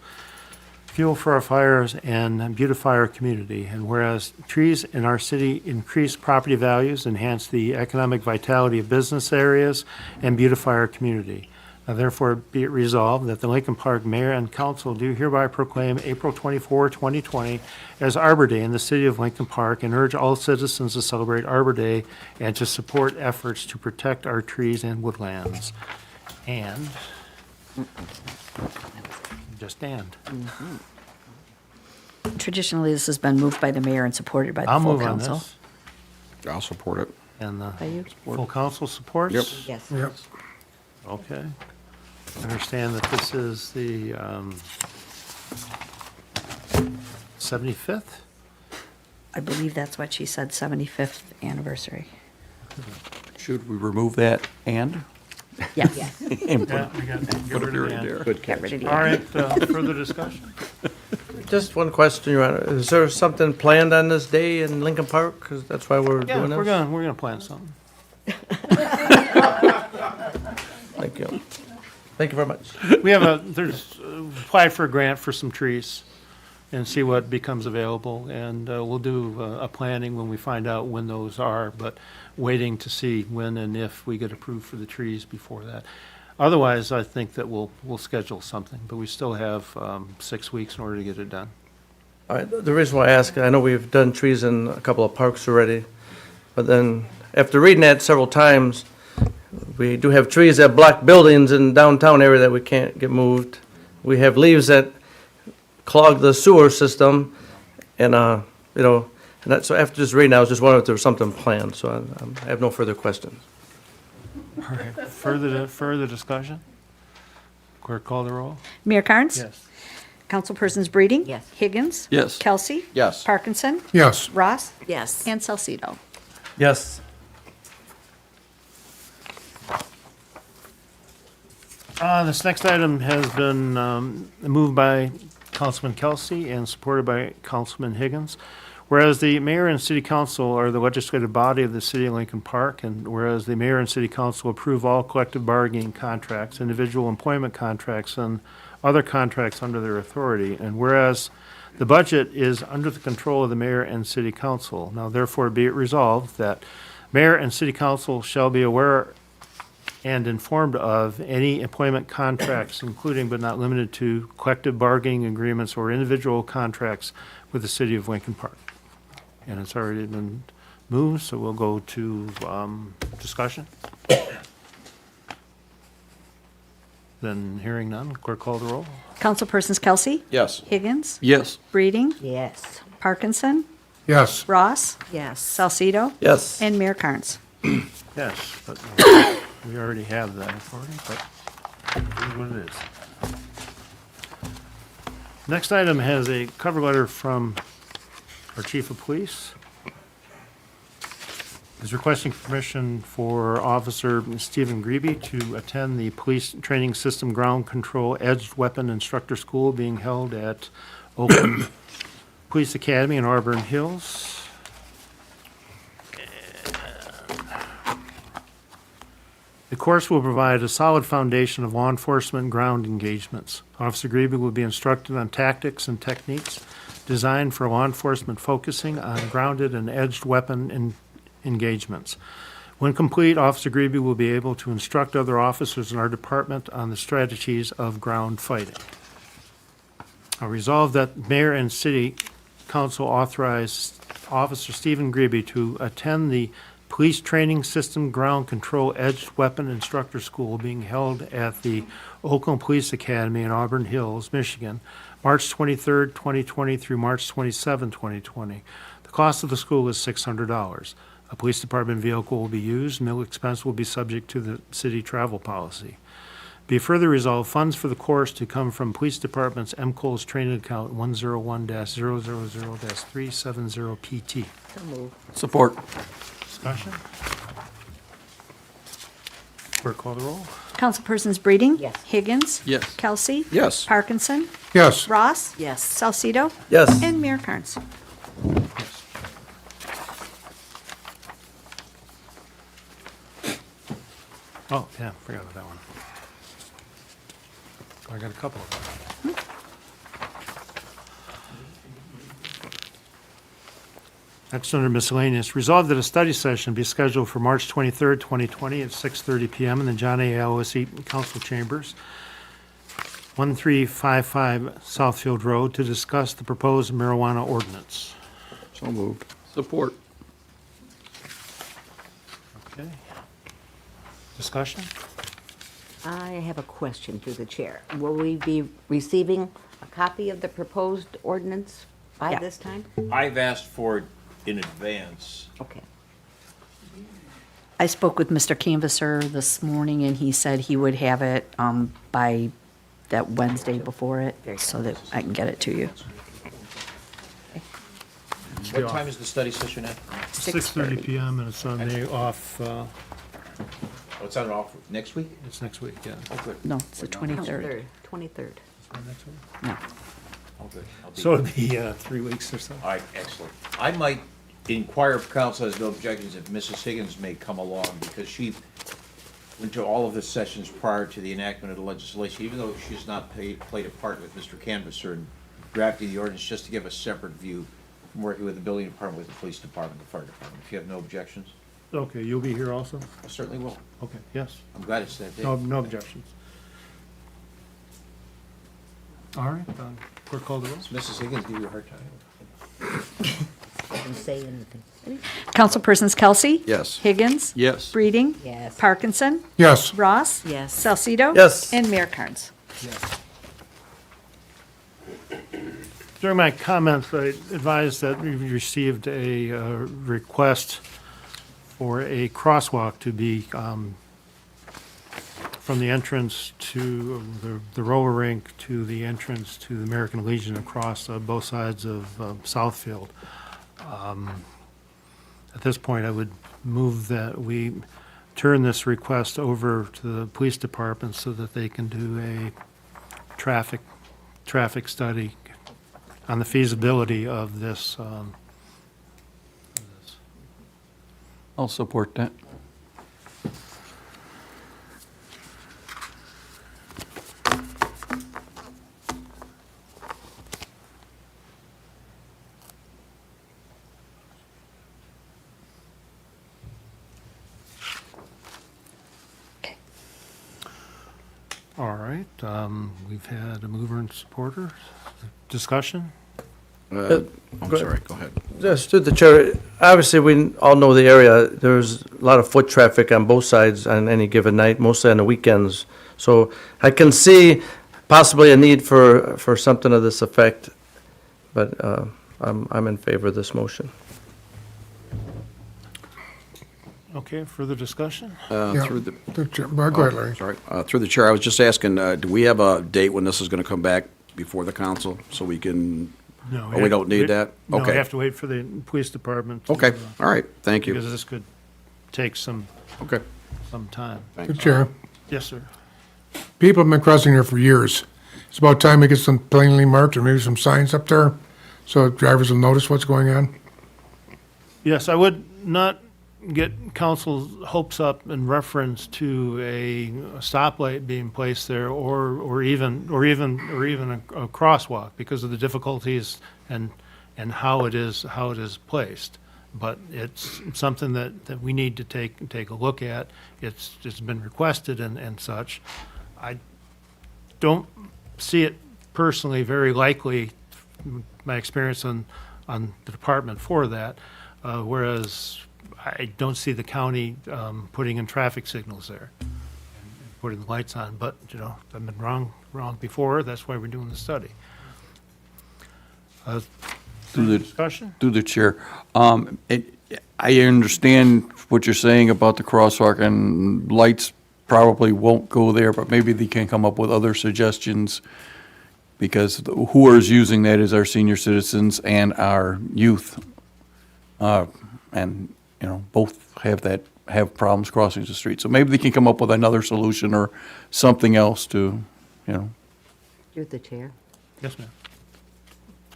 fuel for our fires, and beautify our community. And whereas trees in our city increase property values, enhance the economic vitality of business areas, and beautify our community. Now therefore be it resolved that the Lincoln Park Mayor and Council do hereby proclaim April 24, 2020 as Arbor Day in the city of Lincoln Park and urge all citizens to celebrate Arbor Day and to support efforts to protect our trees and woodlands. And, just and. Traditionally, this has been moved by the mayor and supported by the I'll full move on council. this. I'll support it. And the By you? full council supports? Yep. Yes. Yep. Okay. I understand that this is the 75th? I believe that's what she said, 75th anniversary. Should we remove that and? Yes. And Yeah, we got to get put a rid of period the there. and. Good Get rid of the. All right, further discussion? Just one question, Your Honor. Is there something planned on this day in Lincoln Park? Because that's why we're Yeah, doing this. we're gonna plan something. Thank you. Thank you very much. We have applied for a grant for some trees and see what becomes available. And we'll do a planning when we find out when those are, but waiting to see when and if we get approved for the trees before that. Otherwise, I think that we'll schedule something, but we still have 6 weeks in order to get it done. All right, the reason why I ask, I know we've done trees in a couple of parks already, but then after reading that several times, we do have trees that block buildings in downtown area that we can't get moved. We have leaves that clog the sewer system, and and that, so after just reading, I was just wondering if there was something planned. So I have no further questions. All right, further discussion? Clerk, call the roll. Mayor Carnes? Yes. Councilpersons Breeding? Yes. Higgins? Yes. Kelsey? Yes. Parkinson? Yes. Ross? Yes. And Salcido. Yes. This next item has been moved by Councilman Kelsey and supported by Councilman Higgins. Whereas the mayor and city council are the legislative body of the city of Lincoln Park, and whereas the mayor and city council approve all collective bargaining contracts, individual employment contracts, and other contracts under their authority, and whereas the budget is under the control of the mayor and city council. Now therefore be it resolved that mayor and city council shall be aware and informed of any employment contracts, including but not limited to collective bargaining agreements or individual contracts with the city of Lincoln Park. And it's already been moved, so we'll go to discussion. Then hearing none, clerk call the roll. Councilpersons Kelsey? Yes. Higgins? Yes. Breeding? Yes. Parkinson? Yes. Ross? Yes. Salcido? Yes. And Mayor Carnes. Yes, but we already have that authority, but it is what it is. Next item has a cover letter from our chief of police. Is requesting permission for Officer Stephen Grebe to attend the Police Training System Ground Control Edged Weapon Instructor School being held at Oakland Police Academy in Auburn Hills. The course will provide a solid foundation of law enforcement and ground engagements. Officer Grebe will be instructed on tactics and techniques designed for law enforcement, focusing on grounded and edged weapon engagements. When complete, Officer Grebe will be able to instruct other officers in our department on the strategies of ground fighting. I resolve that Mayor and City Council authorize Officer Stephen Grebe to attend the Police Training System Ground Control Edged Weapon Instructor School being held at the Oakland Police Academy in Auburn Hills, Michigan, March 23rd, 2020 through March 27, 2020. The cost of the school is $600. A police department vehicle will be used. Meal expense will be subject to the city travel policy. Be further resolved, funds for the course to come from Police Department's MCOLS training account 101-000-370PT. So moved. Support. Discussion? Clerk, call the roll. Councilpersons Breeding? Yes. Higgins? Yes. Kelsey? Yes. Parkinson? Yes. Ross? Yes. Salcido? Yes. And Mayor Carnes. Oh, yeah, forgot about that one. I got a couple of them. Next, under miscellaneous, resolved that a study session be scheduled for March 23rd, 2020 at 6:30 PM in the John A. Alice Eaton Council Chambers, 1355 Southfield Road, to discuss the proposed marijuana ordinance. So moved. Support. Okay. Discussion? I have a question through the chair. Will we be receiving a copy of the proposed ordinance by Yeah. this time? I've asked for it in advance. Okay. I spoke with Mr. Canvasser this morning, and he said he would have it by that Wednesday before it, so that I can get it to you. What time is the study session at? 6:30 PM, and it's on the off, Oh, it's on off next week? it's next week, yeah. Oh, good. No, it's the 23rd. 23rd. No. Oh, good. I'll be- So it'd be 3 weeks or so. All right, excellent. I might inquire if council has no objections if Mrs. Higgins may come along, because she went to all of the sessions prior to the enactment of the legislation, even though she's not played a part with Mr. Canvasser in drafting the ordinance, just to give a separate view from working with the building department, with the police department, the fire department. If you have no objections, Okay, you'll be here also? I certainly will. Okay, yes. I'm glad it's that day. No objections. All right, clerk call the roll. Does Mrs. Higgins give you a hard time? Didn't say anything. Councilpersons Kelsey? Yes. Higgins? Yes. Breeding? Yes. Parkinson? Yes. Ross? Yes. Salcido? Yes. And Mayor Carnes. During my comments, I advised that we received a request for a crosswalk to be from the entrance to the roller rink to the entrance to the American Legion across both sides of Southfield. At this point, I would move that we turn this request over to the police department so that they can do a traffic study on the feasibility of this. I'll support that. All right, we've had a mover and supporter. Discussion? I'm sorry, go ahead. Yes, through the chair, obviously, we all know the area. There's a lot of foot traffic on both sides on any given night, mostly on the weekends. So I can see possibly a need for something of this effect, but I'm in favor of this motion. Okay, further discussion? Through the, Go ahead, Larry. sorry, through the chair, I was just asking, do we have a date when this is going to come back before the council so we can? No. Oh, we don't need that? No, we Okay. have to wait for the police department. to, Okay, all right, thank Because you. this could take some Okay. time. Good chair. Yes, sir. People have been crossing here for years. It's about time we get some plainly marked or maybe some signs up there so drivers will notice what's going on? Yes, I would not get council's hopes up in reference to a stoplight being placed there or even a crosswalk because of the difficulties and how it is placed. But it's something that we need to take a look at. It's been requested and such. I don't see it personally very likely, my experience on the department for that, whereas I don't see the county putting in traffic signals there and putting the lights on. But, you know, I've been wrong before. That's why we're doing the study. Discussion? Through the chair. I understand what you're saying about the crosswalk, and lights probably won't go there, but maybe they can come up with other suggestions, because who is using that is our senior citizens and our youth. And, you know, both have problems crossing the street. So maybe they can come up with another solution or something else to, you know. Through the chair. Yes, ma'am.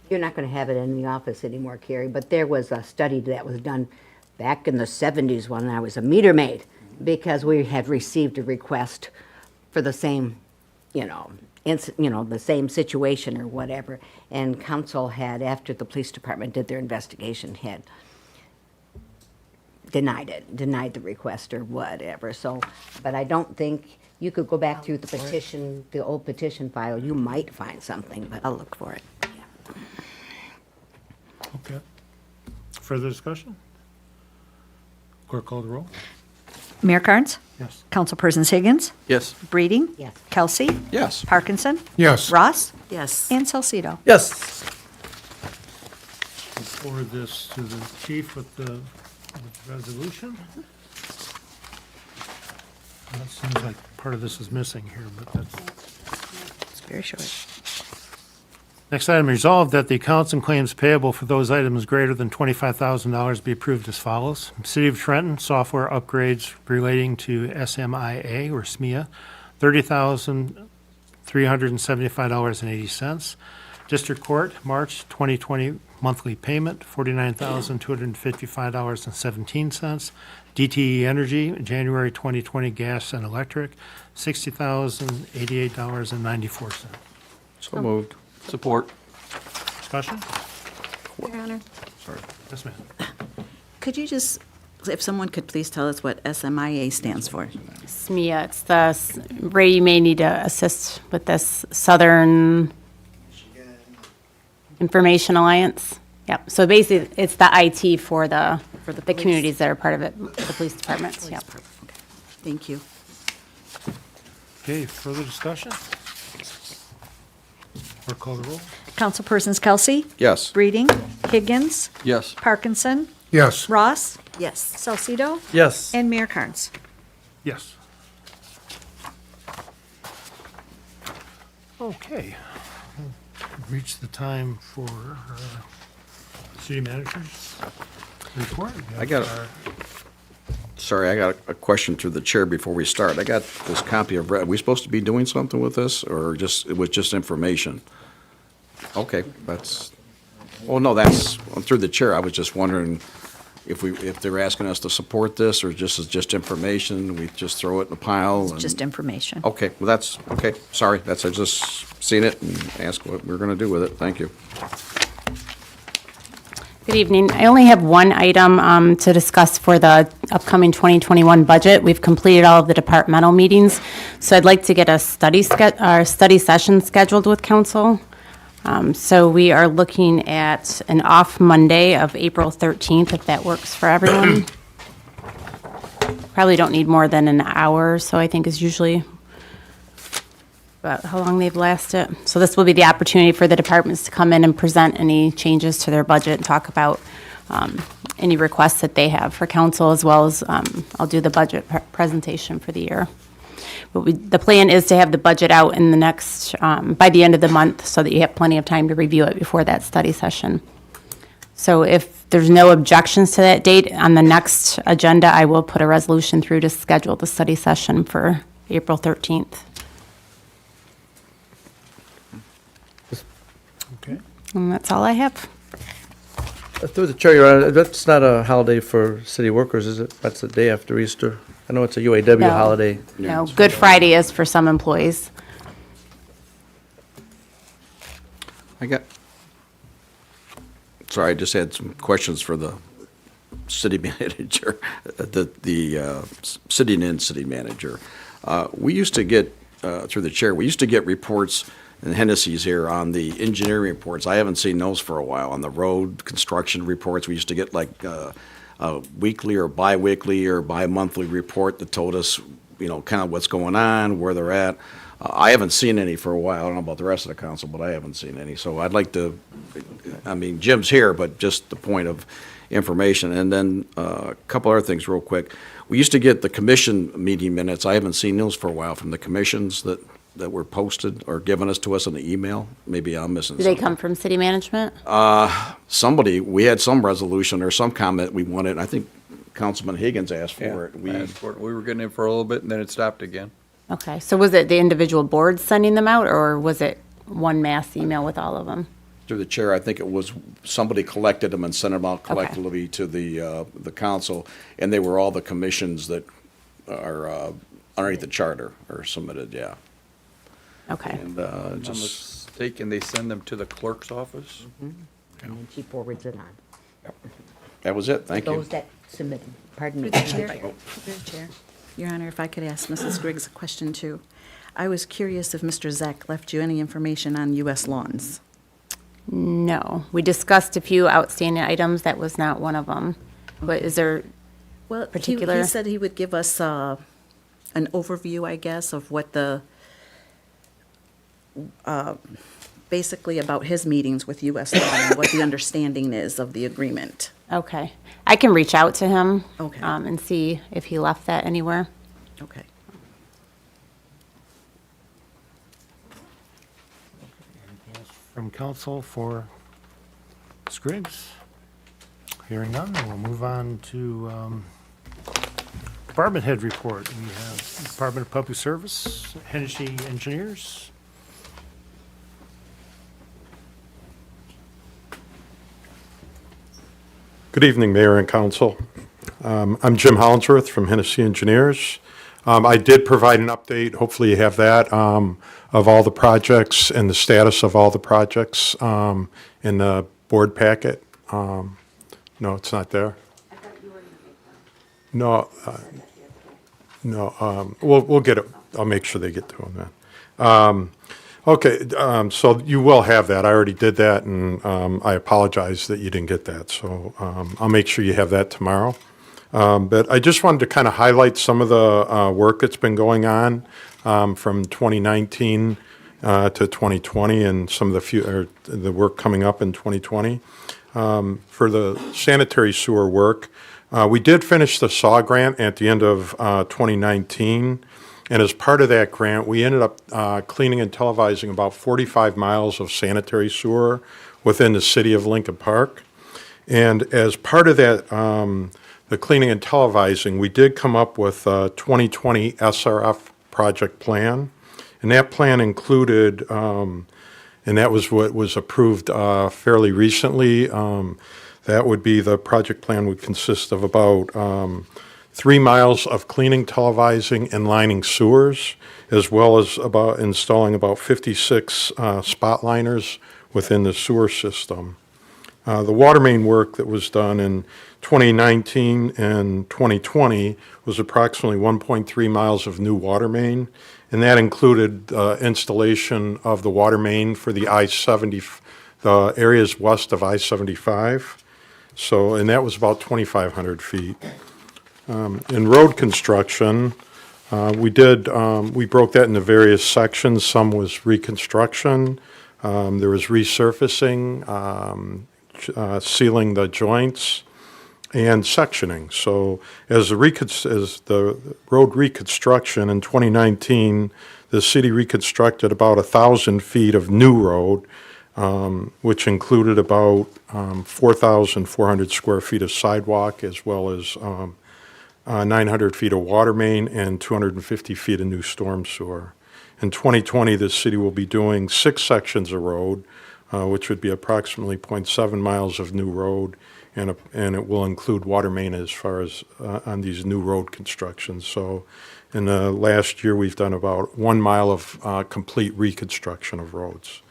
You're not going to have it in the office anymore, Carrie, but there was a study that was done back in the 70s when I was a meter maid, because we had received a request for the same, the same situation or whatever, and council had, after the police department did their investigation, had denied the request or whatever. So, but I don't think you could go back through the petition, the old petition file. You might find something, but I'll look for it. Okay. Further discussion? Clerk call the roll. Mayor Carnes? Yes. Councilpersons Higgins? Yes. Breeding? Yes. Kelsey? Yes. Parkinson? Yes. Ross? Yes. And Salcido? Yes. We'll forward this to the chief with the resolution. That seems like part of this is missing here, but that's. It's very short. Next item, resolved that the accounts and claims payable for those items greater than $25,000 be approved as follows. City of Trenton, software upgrades relating to SMIA or SMIA, $30,375.80. District Court, March 2020 monthly payment, $49,255.17. DTE Energy, January 2020 gas and electric, $60,088.94. So moved. Support. Discussion? Your Honor. Sorry. Yes, ma'am. Could you just, if someone could please tell us what SMIA stands for? SMIA, it's Ray, you may need to assist with this, Southern Information Alliance. Yep, so basically, it's the IT for the communities that are part of it, the police departments, yep. Thank you. Okay, further discussion? Clerk call the roll. Councilpersons Kelsey? Yes. Breeding? Higgins? Yes. Parkinson? Yes. Ross? Yes. Salcido? Yes. And Mayor Carnes? Yes. Okay. We've reached the time for city manager's report. Sorry, I got a question through the chair before we start. I got this copy of, are we supposed to be doing something with this, or it was just information? Okay, through the chair, I was just wondering if they're asking us to support this, or just information, we just throw it in a pile? It's just information. Okay, well, that's, okay, sorry, I just seen it and asked what we're gonna do with it. Thank you. Good evening. I only have one item to discuss for the upcoming 2021 budget. We've completed all of the departmental meetings, so I'd like to get a study session scheduled with council. So we are looking at an off Monday of April 13th, if that works for everyone. Probably don't need more than an hour, so I think is usually about how long they've lasted. So this will be the opportunity for the departments to come in and present any changes to their budget and talk about any requests that they have for council, as well as I'll do the budget presentation for the year. But the plan is to have the budget out in the next, by the end of the month, so that you have plenty of time to review it before that study session. So if there's no objections to that date, on the next agenda, I will put a resolution through to schedule the study session for April 13th. Okay. And that's all I have. Through the chair, Your Honor, that's not a holiday for city workers, is it? That's the day after Easter. I know it's a UAW No. holiday. No, Good Friday is for some employees. Sorry, I just had some questions for the city manager, the sitting-in city manager. We used to get, through the chair, we used to get reports, and Hennessy's here, on the engineering reports. I haven't seen those for a while. On the road construction reports, we used to get like a weekly or bi-weekly or bi-monthly report that told us, kind of what's going on, where they're at. I haven't seen any for a while. I don't know about the rest of the council, but I haven't seen any. So I'd like to, Jim's here, but just the point of information. And then a couple other things real quick. We used to get the commission meeting minutes. I haven't seen those for a while from the commissions that were posted or given us to us in the email. Maybe I'm missing Do they something. come from city management? We had some resolution or some comment we wanted. I think Councilman Higgins asked for it. We were getting in for a little bit and then it stopped again. Okay, so was it the individual boards sending them out, or was it one mass email with all of them? Through the chair, I think it was somebody collected them and sent them out collectively to the council, and they were all the commissions that are underneath the charter are submitted, yeah. Okay. And If I'm not mistaken, they send them to the clerk's office. And then she forwards it on. That was it, thank you. Those that submitted, pardon me. Through the chair. Through the chair. Your Honor, if I could ask Mrs. Griggs a question too. I was curious if Mr. Zek left you any information on U.S. lawns. No, we discussed a few outstanding items. That was not one of them. But is there Well, particular? he said he would give us an overview, I guess, of what the, basically about his meetings with U.S. Law and what the understanding is of the agreement. Okay, I can reach out to him. Okay. And see if he left that anywhere. Okay. From council for Ms. Griggs? Hearing none, we'll move on to department head report. We have Department of Public Service, Hennessy Engineers. Good evening, Mayor and Council. I'm Jim Hollinsworth from Hennessy Engineers. I did provide an update, hopefully you have that, of all the projects and the status of all the projects in the board packet. No, it's not there. No, we'll get it. I'll make sure they get to them then. Okay, so you will have that. I already did that, and I apologize that you didn't get that. So I'll make sure you have that tomorrow. But I just wanted to kind of highlight some of the work that's been going on from 2019 to 2020, and some of the work coming up in 2020. For the sanitary sewer work, we did finish the SAW grant at the end of 2019. And as part of that grant, we ended up cleaning and televising about 45 miles of sanitary sewer within the city of Lincoln Park. And as part of that, the cleaning and televising, we did come up with a 2020 SRF project plan. And that plan included, and that was what was approved fairly recently, that would be the project plan would consist of about 3 miles of cleaning, televising, and lining sewers, as well as about installing about 56 spot liners within the sewer system. The water main work that was done in 2019 and 2020 was approximately 1.3 miles of new water main, and that included installation of the water main for the I-70, the areas west of I-75. So, and that was about 2,500 feet. In road construction, we broke that into various sections. Some was reconstruction, there was resurfacing, sealing the joints, and sectioning. So as the road reconstruction in 2019, the city reconstructed about 1,000 feet of new road, which included about 4,400 square feet of sidewalk, as well as 900 feet of water main and 250 feet of new storm sewer. In 2020, the city will be doing 6 sections of road, which would be approximately 0.7 miles of new road, and it will include water main as far as on these new road constructions. So in the last year, we've done about 1 mile of complete reconstruction of roads.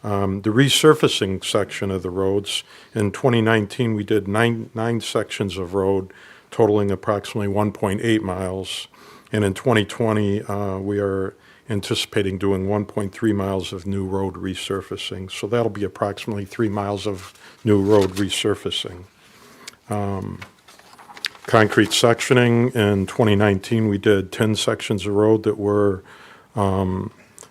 The resurfacing section of the roads, in 2019, we did nine sections of road totaling approximately 1.8 miles. And in 2020, we are anticipating doing 1.3 miles of new road resurfacing. So that'll be approximately 3 miles of new road resurfacing. Concrete sectioning, in 2019, we did 10 sections of road that were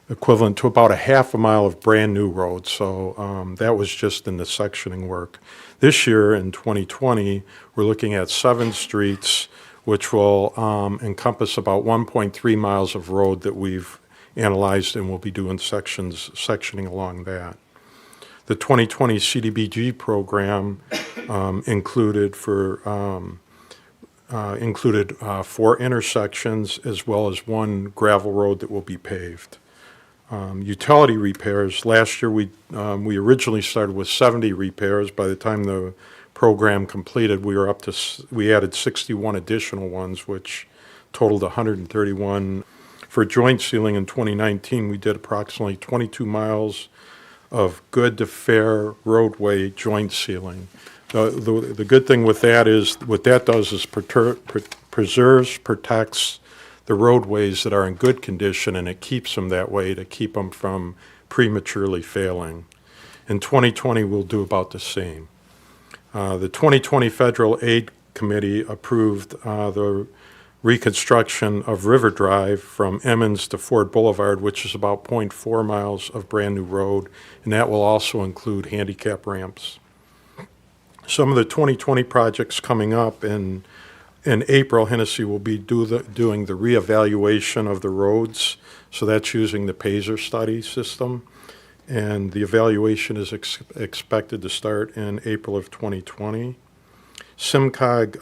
equivalent to about a half a mile of brand-new road. So that was just in the sectioning work. This year, in 2020, we're looking at 7 streets, which will encompass about 1.3 miles of road that we've analyzed, and we'll be doing sectioning along that. The 2020 CDBG program included 4 intersections as well as 1 gravel road that will be paved. Utility repairs, last year we originally started with 70 repairs. By the time the program completed, we added 61 additional ones, which totaled 131. For joint sealing in 2019, we did approximately 22 miles of good to fair roadway joint sealing. The good thing with that is, what that does is preserves, protects the roadways that are in good condition, and it keeps them that way to keep them from prematurely failing. In 2020, we'll do about the same. The 2020 Federal Aid Committee approved the reconstruction of River Drive from Emmons to Ford Boulevard, which is about 0.4 miles of brand-new road, and that will also include handicap ramps. Some of the 2020 projects coming up in April, Hennessy will be doing the reevaluation of the roads, so that's using the PASER study system, and the evaluation is expected to start in April of 2020. SIMCOG,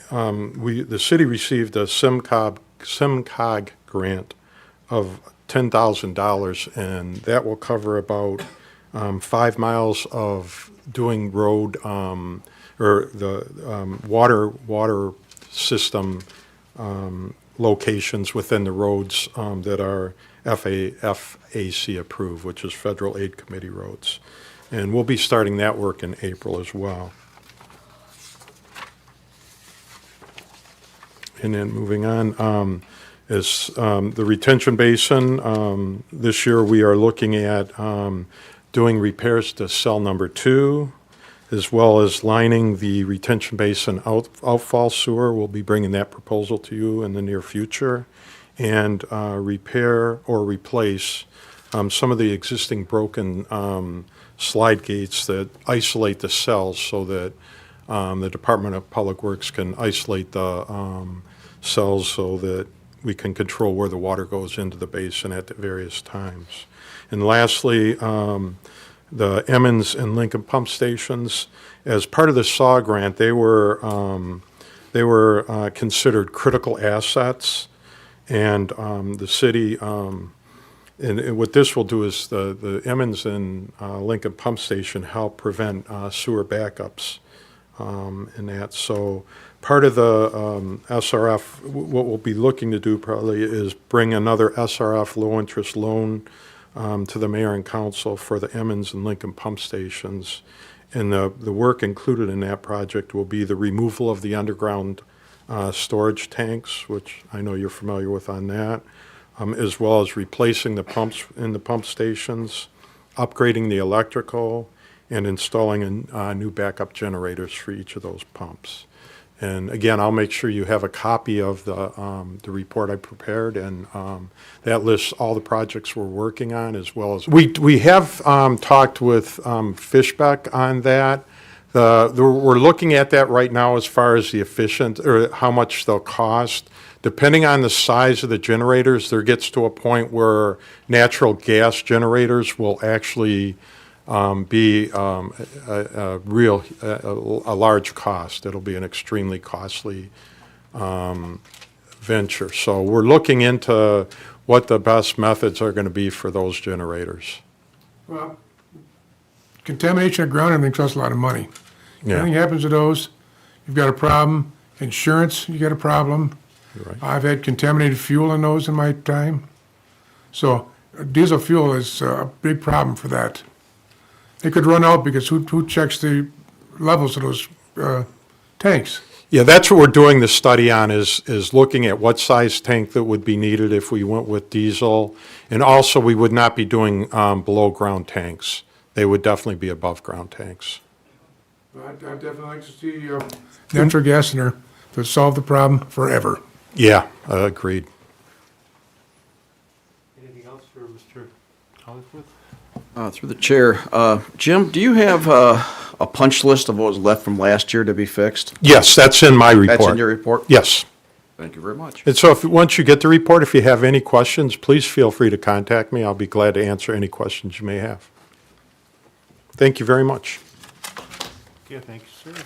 the city received a SIMCOG grant of $10,000, and that will cover about 5 miles of doing road or the water system locations within the roads that are FAC approved, which is Federal Aid Committee roads. And we'll be starting that work in April as well. And then moving on, is the retention basin. This year we are looking at doing repairs to cell number 2, as well as lining the retention basin outfall sewer. We'll be bringing that proposal to you in the near future, and repair or replace some of the existing broken slide gates that isolate the cells, so that the Department of Public Works can isolate the cells so that we can control where the water goes into the basin at the various times. And lastly, the Emmons and Lincoln pump stations, as part of the SAW grant, they were considered critical assets, and the city, and what this will do is the Emmons and Lincoln pump station help prevent sewer backups in that. So part of the SRF, what we'll be looking to do probably is bring another SRF low-interest loan to the mayor and council for the Emmons and Lincoln pump stations. And the work included in that project will be the removal of the underground storage tanks, which I know you're familiar with on that, as well as replacing the pumps in the pump stations, upgrading the electrical, and installing new backup generators for each of those pumps. And again, I'll make sure you have a copy of the report I prepared, and that lists all the projects we're working on, as well as we have talked with Fishbeck on that. We're looking at that right now as far as the efficient or how much they'll cost. Depending on the size of the generators, there gets to a point where natural gas generators will actually be a large cost. It'll be an extremely costly venture. So we're looking into what the best methods are going to be for those generators. Well, contamination of ground, everything costs a lot of money. If Yeah. anything happens to those, you've got a problem. Insurance, you got a problem. Right. I've had contaminated fuel in those in my time. So diesel fuel is a big problem for that. It could run out because who checks the levels of those tanks? Yeah, that's what we're doing the study on, is looking at what size tank that would be needed if we went with diesel. And also, we would not be doing below-ground tanks. They would definitely be above-ground tanks. I'd definitely like to see natural gas in there to solve the problem forever. Yeah, agreed. Anything else for Mr. Collinsworth? Through the chair, Jim, do you have a punch list of what was left from last year to be fixed? Yes, that's in my report. That's in your report? Yes. Thank you very much. And so once you get the report, if you have any questions, please feel free to contact me. I'll be glad to answer any questions you may have. Thank you very much. Yeah, thank you, sir.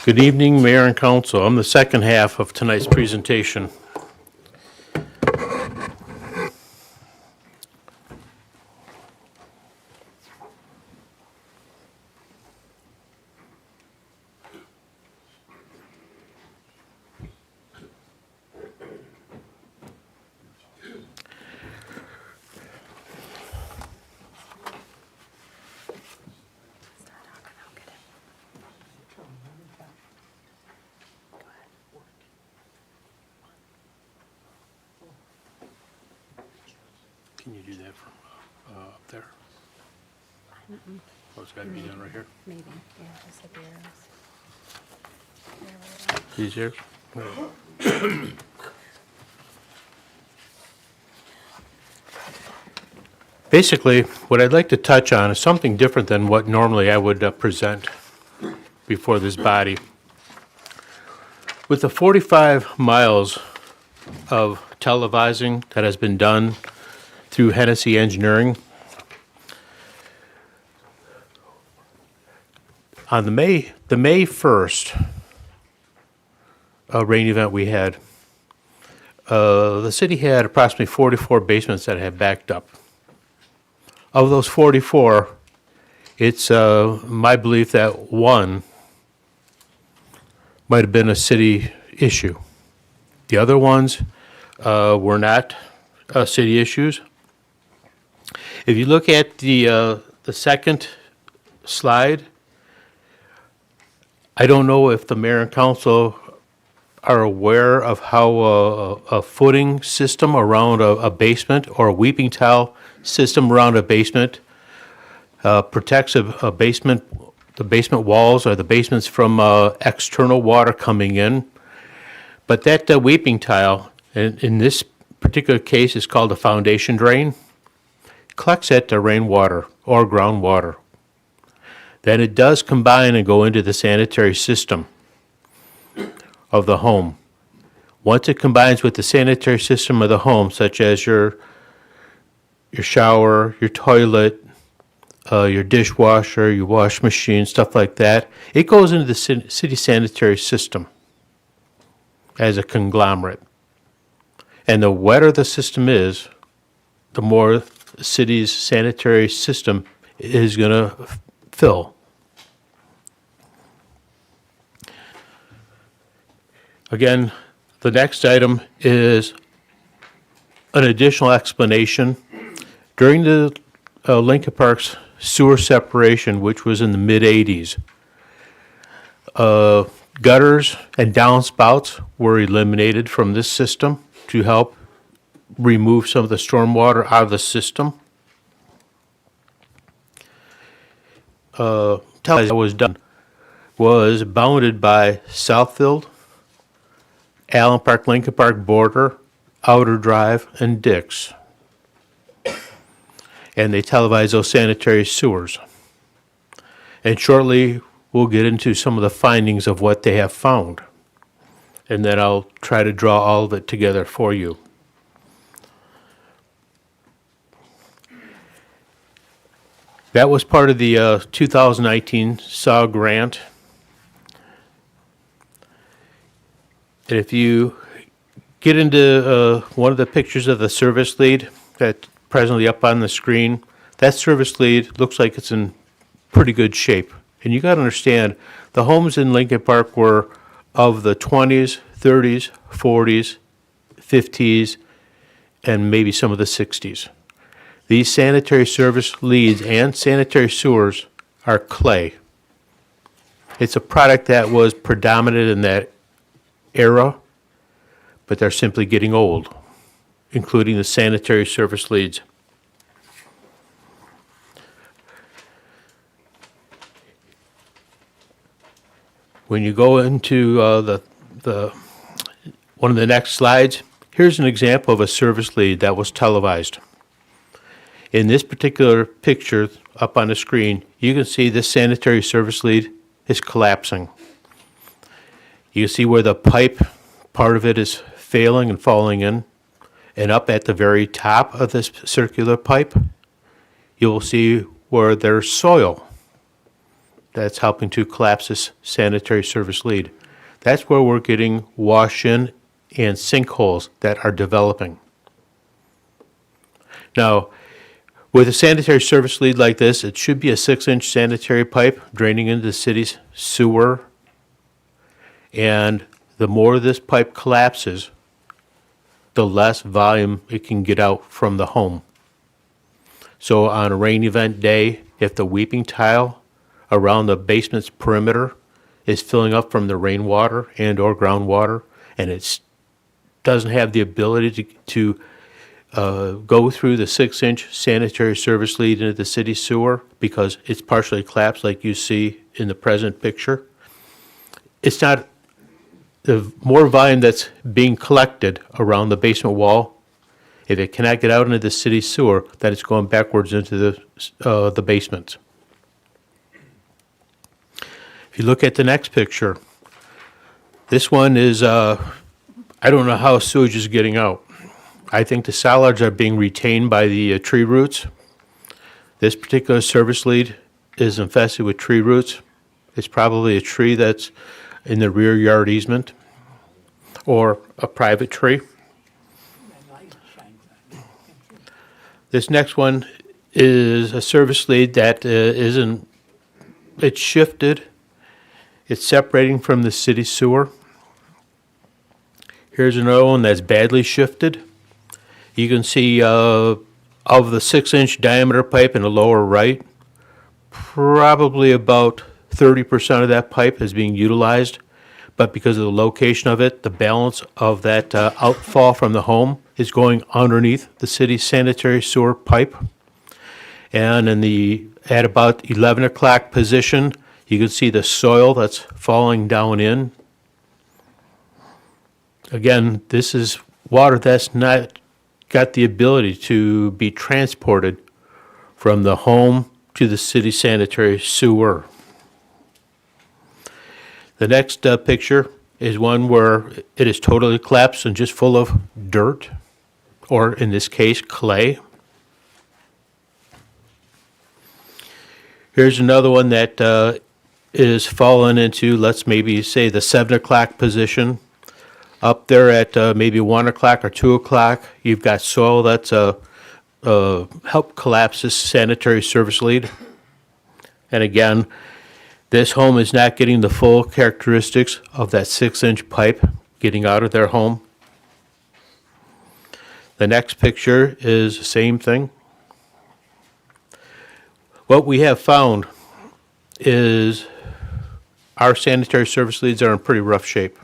Good evening, Mayor and Council. I'm the second half of tonight's presentation. Can you do that from up there? Oh, it's got to be done right here? Maybe, yeah, just like the arrows. These here? Basically, what I'd like to touch on is something different than what normally I would present before this body. With the 45 miles of televising that has been done through Hennessy Engineering, on the May 1st rain event we had, the city had approximately 44 basements that had backed up. Of those 44, it's my belief that one might have been a city issue. The other ones were not city issues. If you look at the second slide, I don't know if the mayor and council are aware of how a footing system around a basement or a weeping tile system around a basement protects a basement, the basement walls or the basements from external water coming in. But that weeping tile, in this particular case, is called a foundation drain, collects that rainwater or groundwater. Then it does combine and go into the sanitary system of the home. Once it combines with the sanitary system of the home, such as your shower, your toilet, your dishwasher, your wash machine, stuff like that, it goes into the city sanitary system as a conglomerate. And the wetter the system is, the more the city's sanitary system is going to fill. Again, the next item is an additional explanation. During the Lincoln Park's sewer separation, which was in the mid-'80s, gutters and downspouts were eliminated from this system to help remove some of the stormwater out of the system. That was done. was bounded by Southfield, Allen Park, Lincoln Park border, Outer Drive, and Dix. And they televised those sanitary sewers. And shortly, we'll get into some of the findings of what they have found. And then I'll try to draw all of it together for you. That was part of the 2019 SAW grant. And if you get into one of the pictures of the service lead that's presently up on the screen, that service lead looks like it's in pretty good shape. And you got to understand, the homes in Lincoln Park were of the 20s, 30s, 40s, 50s, and maybe some of the 60s. These sanitary service leads and sanitary sewers are clay. It's a product that was predominant in that era, but they're simply getting old, including the sanitary service leads. When you go into the one of the next slides, here's an example of a service lead that was televised. In this particular picture up on the screen, you can see this sanitary service lead is collapsing. You see where the pipe, part of it is failing and falling in, and up at the very top of this circular pipe, you will see where there's soil that's helping to collapse this sanitary service lead. That's where we're getting wash-in and sinkholes that are developing. Now, with a sanitary service lead like this, it should be a 6-inch sanitary pipe draining into the city's sewer. And the more this pipe collapses, the less volume it can get out from the home. So on a rain event day, if the weeping tile around the basement's perimeter is filling up from the rainwater and or groundwater, and it doesn't have the ability to go through the 6-inch sanitary service lead into the city sewer because it's partially collapsed like you see in the present picture, it's not the more volume that's being collected around the basement wall. If it cannot get out into the city sewer, then it's going backwards into the basement. If you look at the next picture, this one is, I don't know how sewage is getting out. I think the solids are being retained by the tree roots. This particular service lead is infested with tree roots. It's probably a tree that's in the rear yard easement or a private tree. This next one is a service lead that it's shifted. It's separating from the city sewer. Here's another one that's badly shifted. You can see of the 6-inch diameter pipe in the lower right, probably about 30% of that pipe is being utilized, but because of the location of it, the balance of that outfall from the home is going underneath the city's sanitary sewer pipe. And at about 11 o'clock position, you can see the soil that's falling down in. Again, this is water that's not got the ability to be transported from the home to the city sanitary sewer. The next picture is one where it is totally collapsed and just full of dirt, or in this case, clay. Here's another one that is fallen into, let's maybe say, the 7 o'clock position. Up there at maybe 1 o'clock or 2 o'clock, you've got soil that's helped collapse this sanitary service lead. And again, this home is not getting the full characteristics of that 6-inch pipe getting out of their home. The next picture is the same thing. What we have found is our sanitary service leads are in pretty rough shape.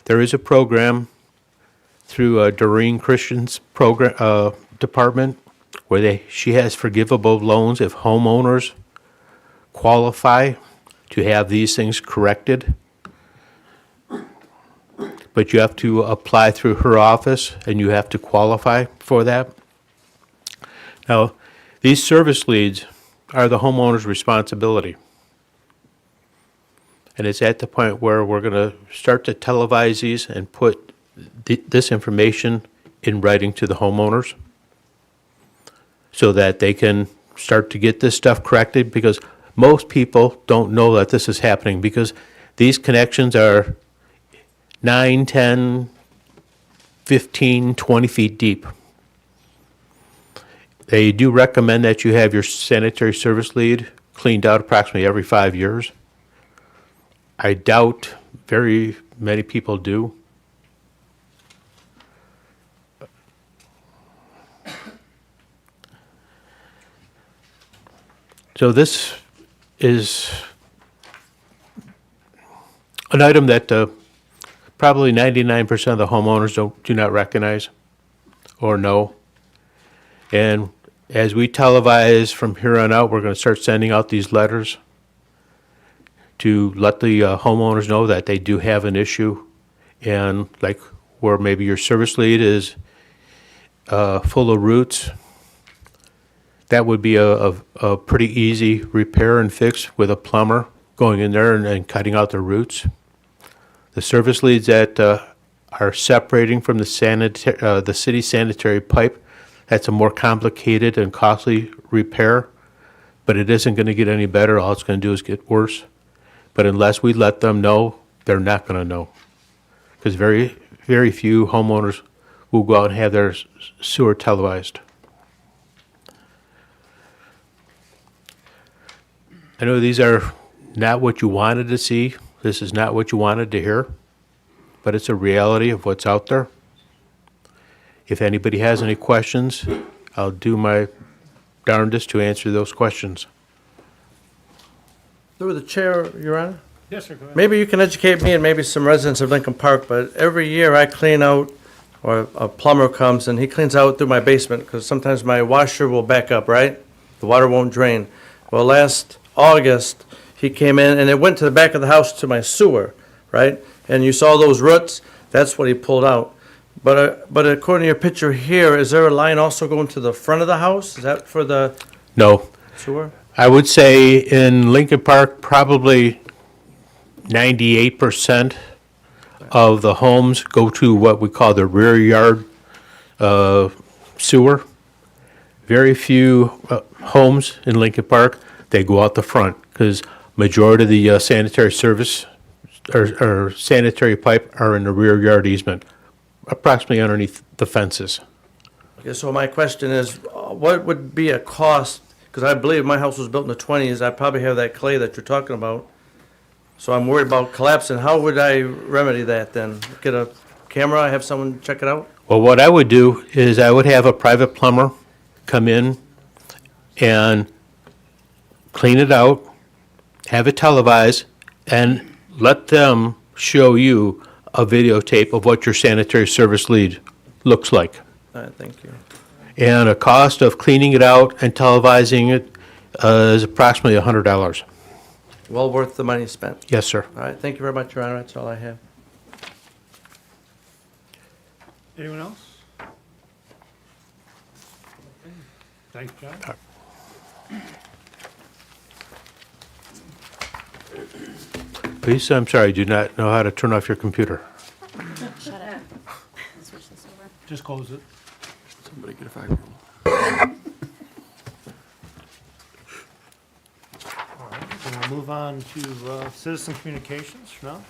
There is a program through Doreen Christian's program department where she has forgivable loans if homeowners qualify to have these things corrected. But you have to apply through her office, and you have to qualify for that. Now, these service leads are the homeowner's responsibility. And it's at the point where we're going to start to televise these and put this information in writing to the homeowners so that they can start to get this stuff corrected, because most people don't know that this is happening, because these connections are 9, 10, 15, 20 feet deep. They do recommend that you have your sanitary service lead cleaned out approximately every 5 years. I doubt very many people do. So this is an item that probably 99% of the homeowners do not recognize or know. And as we televise from here on out, we're going to start sending out these letters to let the homeowners know that they do have an issue, and like where maybe your service lead is full of roots, that would be a pretty easy repair and fix with a plumber going in there and cutting out the roots. The service leads that are separating from the city sanitary pipe, that's a more complicated and costly repair, but it isn't going to get any better. All it's going to do is get worse. But unless we let them know, they're not going to know, because very, very few homeowners will go out and have their sewer televised. I know these are not what you wanted to see. This is not what you wanted to hear, but it's a reality of what's out there. If anybody has any questions, I'll do my darndest to answer those questions. Through the chair, Your Honor? Yes, sir, go ahead. Maybe you can educate me and maybe some residents of Lincoln Park, but every year I clean out, or a plumber comes and he cleans out through my basement, because sometimes my washer will back up, right? The water won't drain. Well, last August, he came in and it went to the back of the house to my sewer, right? And you saw those roots, that's what he pulled out. But according to your picture here, is there a line also going to the front of the house? Is that for the No. sewer? I would say in Lincoln Park, probably 98% of the homes go to what we call the rear yard sewer. Very few homes in Lincoln Park, they go out the front, because majority of the sanitary service or sanitary pipe are in the rear yard easement, approximately underneath the fences. Okay, so my question is, what would be a cost? Because I believe my house was built in the 20s. I probably have that clay that you're talking about. So I'm worried about collapsing. How would I remedy that then? Get a camera, have someone check it out? Well, what I would do is I would have a private plumber come in and clean it out, have it televised, and let them show you a videotape of what your sanitary service lead looks like. All right, thank you. And a cost of cleaning it out and televising it is approximately $100. Well worth the money spent. Yes, sir. All right, thank you very much, Your Honor. That's all I have. Anyone else? Thanks, John. Please, I'm sorry, I do not know how to turn off your computer. Shut up. Switch this over. Just close it. Somebody get a fire. All right, then we'll move on to citizen communications now.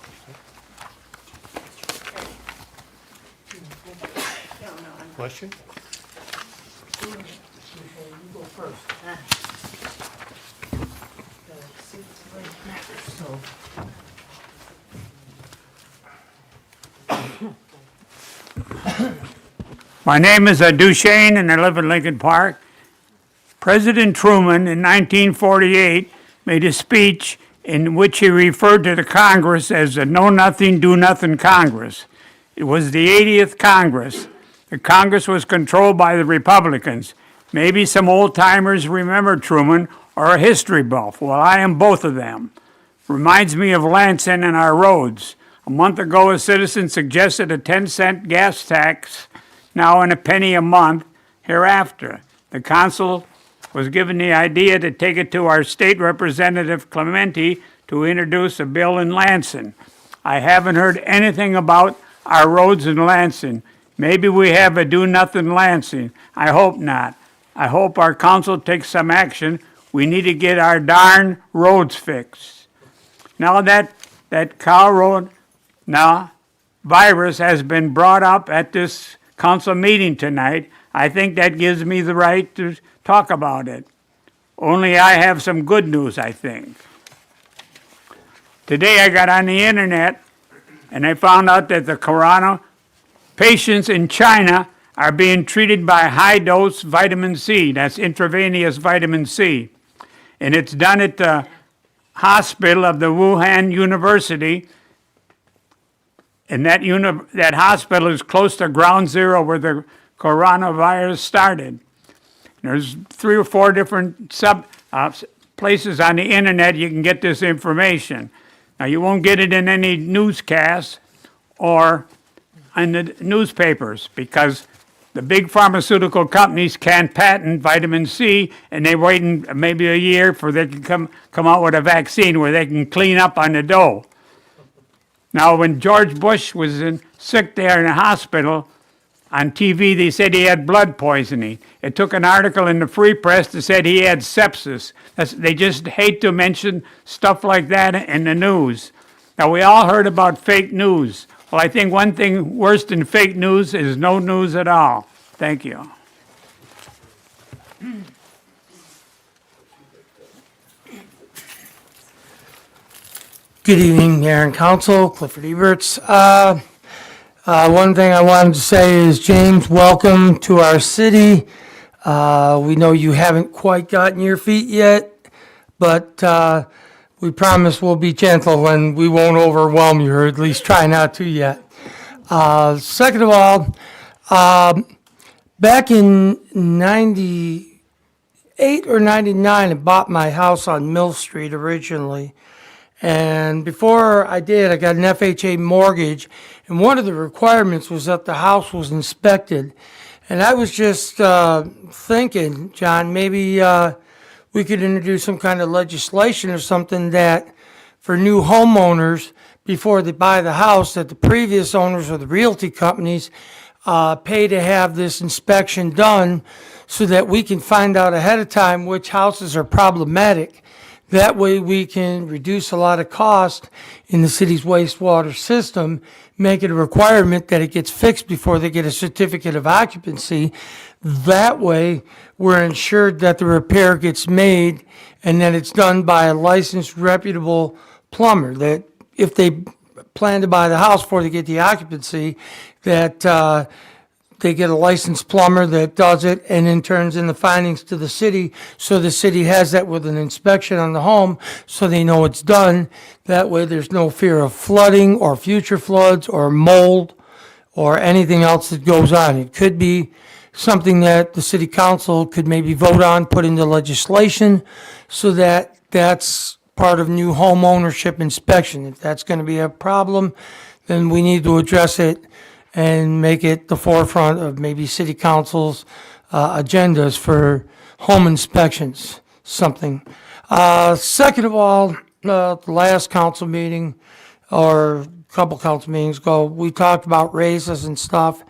Question? My name is Duchesne, and I live in Lincoln Park. President Truman, in 1948, made a speech in which he referred to the Congress as the Know-Nothing, Do-Nothing Congress. It was the 80th Congress. The Congress was controlled by the Republicans. Maybe some old-timers remember Truman or a history buff. Well, I am both of them. Reminds me of Lansing and our roads. A month ago, a citizen suggested a 10-cent gas tax, now and a penny a month hereafter. The council was given the idea to take it to our state representative Clementi to introduce a bill in Lansing. I haven't heard anything about our roads in Lansing. Maybe we have a do-nothing Lansing. I hope not. I hope our council takes some action. We need to get our darn roads fixed. Now that cow road virus has been brought up at this council meeting tonight, I think that gives me the right to talk about it. Only I have some good news, I think. Today I got on the internet and I found out that the corona patients in China are being treated by high-dose vitamin C. That's intravenous vitamin C. And it's done at the hospital of the Wuhan University. And that hospital is close to ground zero where the coronavirus started. There's 3 or 4 different places on the internet you can get this information. Now, you won't get it in any newscasts or in the newspapers because the big pharmaceutical companies can't patent vitamin C, and they're waiting maybe a year for they can come out with a vaccine where they can clean up on the dough. Now, when George Bush was sick there in the hospital, on TV they said he had blood poisoning. It took an article in the Free Press that said he had sepsis. They just hate to mention stuff like that in the news. Now, we all heard about fake news. Well, I think one thing worse than fake news is no news at all. Thank you. Good evening, Mayor and Council. Clifford Eberts. One thing I wanted to say is, James, welcome to our city. We know you haven't quite gotten your feet yet, but we promise we'll be gentle and we won't overwhelm you, or at least try not to yet. Second of all, back in 98 or 99, I bought my house on Mill Street originally. And before I did, I got an FHA mortgage, and one of the requirements was that the house was inspected. And I was just thinking, John, maybe we could introduce some kind of legislation or something that for new homeowners, before they buy the house, that the previous owners or the realty companies pay to have this inspection done so that we can find out ahead of time which houses are problematic. That way we can reduce a lot of cost in the city's wastewater system, make it a requirement that it gets fixed before they get a certificate of occupancy. That way we're ensured that the repair gets made and that it's done by a licensed, reputable plumber, that if they plan to buy the house before they get the occupancy, that they get a licensed plumber that does it and then turns in the findings to the city, so the city has that with an inspection on the home, so they know it's done. That way there's no fear of flooding or future floods or mold or anything else that goes on. It could be something that the city council could maybe vote on, put into legislation, so that that's part of new home ownership inspection. If that's going to be a problem, then we need to address it and make it the forefront of maybe city council's agendas for home inspections, something. Second of all, the last council meeting, or a couple council meetings ago, we talked about raises and stuff.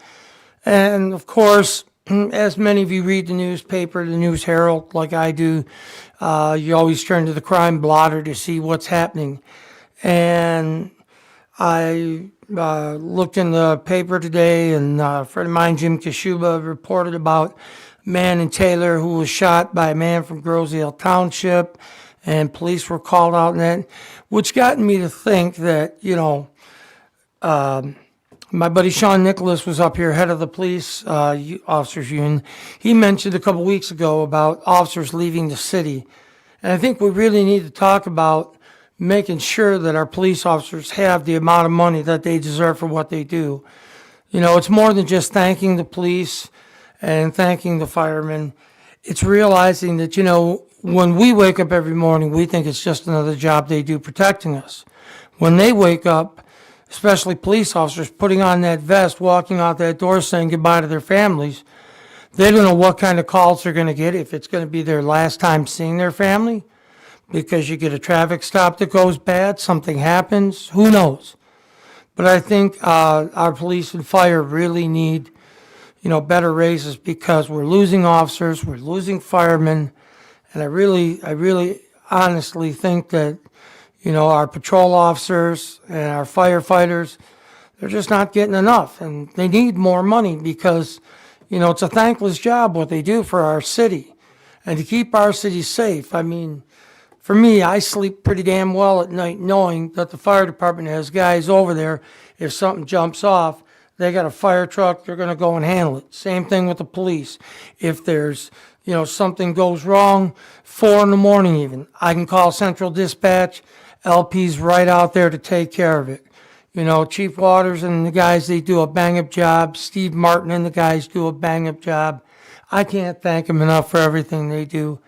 And of course, as many of you read the newspaper, the News Herald, like I do, you always turn to the crime blotter to see what's happening. And I looked in the paper today, and a friend of mine, Jim Kashuba, reported about a man in Taylor who was shot by a man from Groseal Township, and police were called out, and that, which got me to think that, you know, my buddy Sean Nicholas was up here, head of the police officers union. He mentioned a couple weeks ago about officers leaving the city, and I think we really need to talk about making sure that our police officers have the amount of money that they deserve for what they do. You know, it's more than just thanking the police and thanking the firemen. It's realizing that, you know, when we wake up every morning, we think it's just another job they do protecting us. When they wake up, especially police officers, putting on that vest, walking out that door saying goodbye to their families, they don't know what kind of calls they're going to get, if it's going to be their last time seeing their family, because you get a traffic stop that goes bad, something happens, who knows? But I think our police and fire really need, better raises, because we're losing officers, we're losing firemen, and I really honestly think that, our patrol officers and our firefighters, they're just not getting enough, and they need more money because, it's a thankless job what they do for our city and to keep our city safe. I mean, for me, I sleep pretty damn well at night knowing that the fire department has guys over there. If something jumps off, they got a fire truck, they're gonna go and handle it. Same thing with the police. If there's, something goes wrong, 4 a.m. even, I can call Central Dispatch, LP's right out there to take care of it. Chief Waters and the guys, they do a bang-up job. Steve Martin and the guys do a bang-up job. I can't thank them enough for everything they do.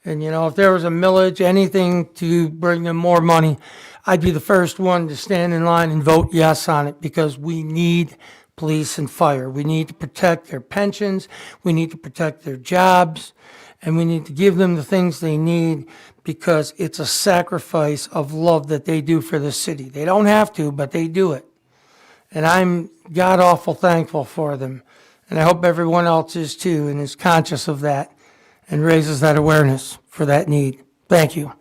And, if there was a millage, anything to bring them more money, I'd be the first one to stand in line and vote yes on it, because we need police and fire. We need to protect their pensions, we need to protect their jobs, and we need to give them the things they need, because it's a sacrifice of love that they do for the city. They don't have to, but they do it. And I'm god-awful thankful for them. And I hope everyone else is too, and is conscious of that and raises that awareness for that need. Thank you.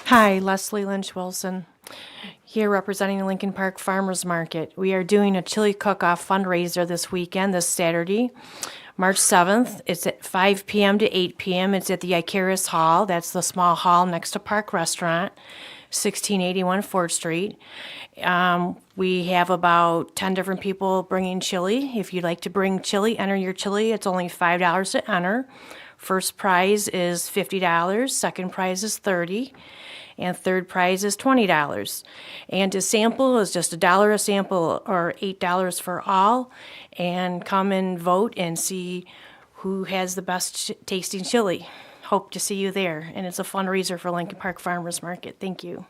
Hi, Leslie Lynch Wilson, here representing the Lincoln Park Farmers Market. We are doing a chili cook-off fundraiser this weekend, this Saturday, March 7th. It's at 5 p.m. to 8 p.m. It's at the Icarus Hall. That's the small hall next to Park Restaurant, 1681 4th Street. We have about 10 different people bringing chili. If you'd like to bring chili, enter your chili. It's only $5 to enter. First prize is $50, second prize is $30, and third prize is $20. And to sample is just $1 a sample, or $8 for all. And come and vote and see who has the best tasting chili. Hope to see you there. And it's a fundraiser for Lincoln Park Farmers Market. Thank you.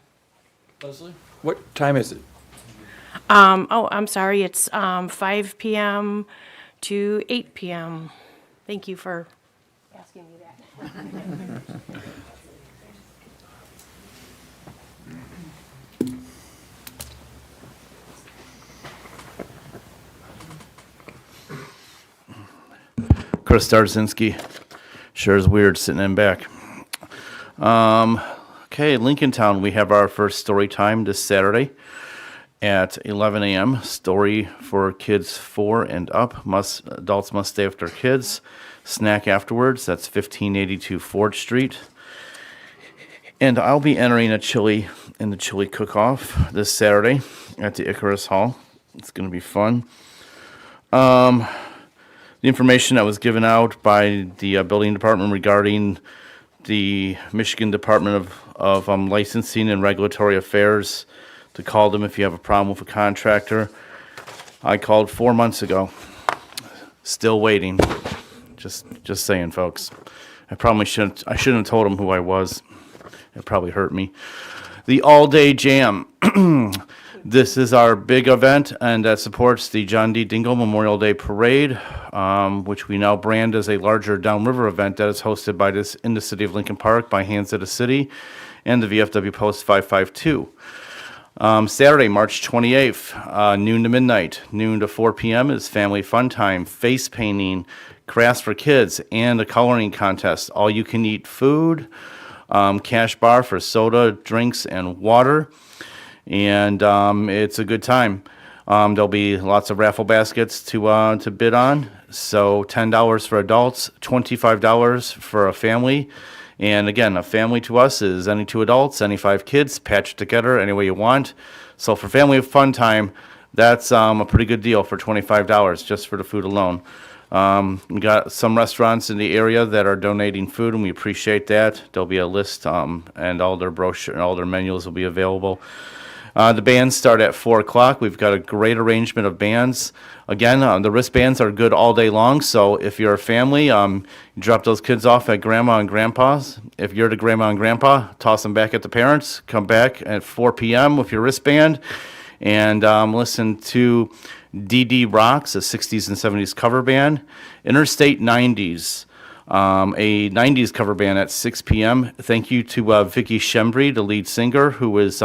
Leslie? What time is it? I'm sorry, it's 5 p.m. to 8 p.m. Thank you for asking me that. Chris Starzinski. Sure is weird sitting in back. Okay, Lincoln Town, we have our first story time this Saturday at 11 a.m. Story for kids 4 and up. Adults must stay after kids. Snack afterwards. That's 1582 Ford Street. And I'll be entering a chili in the chili cook-off this Saturday at the Icarus Hall. It's going to be fun. The information that was given out by the building department regarding the Michigan Department of Licensing and Regulatory Affairs, to call them if you have a problem with a contractor. I called 4 months ago. Still waiting. Just saying, folks. I shouldn't have told them who I was. It probably hurt me. The All-Day Jam. This is our big event, and that supports the John D. Dingle Memorial Day Parade, which we now brand as a larger downriver event that is hosted by this in the city of Lincoln Park by Hands of the City and the VFW Post 552. Saturday, March 28th, noon to midnight. Noon to 4 p.m. is family fun time, face painting, crafts for kids, and a coloring contest. All you can eat food, cash bar for soda, drinks, and water. And it's a good time. There'll be lots of raffle baskets to bid on. So $10 for adults, $25 for a family. And again, a family to us is any 2 adults, any 5 kids, patched together any way you want. So for family fun time, that's a pretty good deal for $25 just for the food alone. We got some restaurants in the area that are donating food, and we appreciate that. There'll be a list, and all their brochure and all their menus will be available. The bands start at 4 o'clock. We've got a great arrangement of bands. Again, the wristbands are good all day long, so if you're a family, you drop those kids off at Grandma and Grandpa's. If you're the Grandma and Grandpa, toss them back at the parents. Come back at 4 p.m. with your wristband and listen to DD Rocks, a 60s and 70s cover band. Interstate 90s. A 90s cover band at 6 p.m. Thank you to Vicky Shembri, the lead singer, who is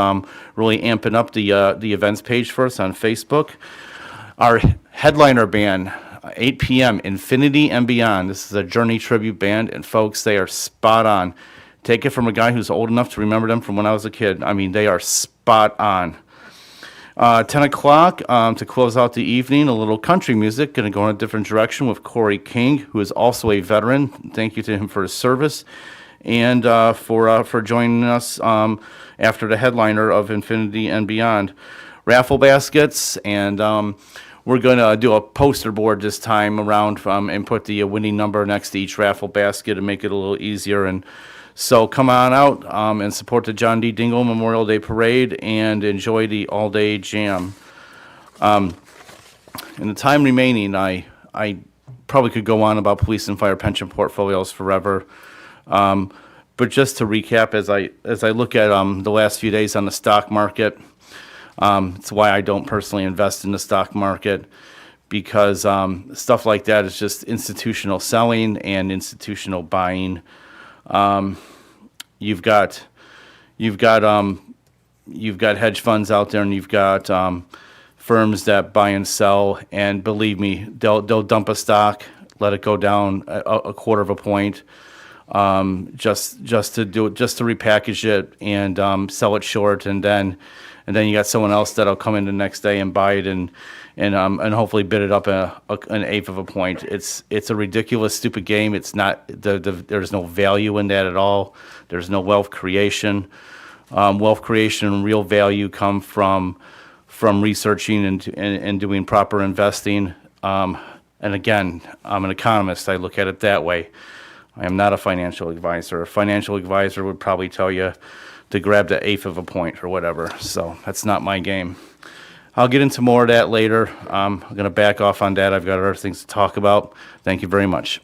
really amping up the events page for us on Facebook. Our headliner band, 8 p.m., Infinity and Beyond. This is a Journey tribute band, and folks, they are spot on. Take it from a guy who's old enough to remember them from when I was a kid. I mean, they are spot on. 10 o'clock to close out the evening, a little country music. Going to go in a different direction with Corey King, who is also a veteran. Thank you to him for his service and for joining us after the headliner of Infinity and Beyond. Raffle baskets, and we're going to do a poster board this time around and put the winning number next to each raffle basket and make it a little easier. And so come on out and support the John D. Dingle Memorial Day Parade and enjoy the all-day jam. In the time remaining, I probably could go on about police and fire pension portfolios forever. But just to recap, as I look at the last few days on the stock market, it's why I don't personally invest in the stock market, because stuff like that is just institutional selling and institutional buying. You've got hedge funds out there, and you've got firms that buy and sell, and believe me, they'll dump a stock, let it go down a quarter of a point, just to repackage it and sell it short, and then you got someone else that'll come in the next day and buy it and hopefully bid it up an eighth of a point. It's a ridiculous, stupid game. It's not there's no value in that at all. There's no wealth creation. Wealth creation and real value come from researching and doing proper investing. And again, I'm an economist. I look at it that way. I am not a financial advisor. A financial advisor would probably tell you to grab the eighth of a point or whatever. So that's not my game. I'll get into more of that later. I'm going to back off on that. I've got other things to talk about. Thank you very much.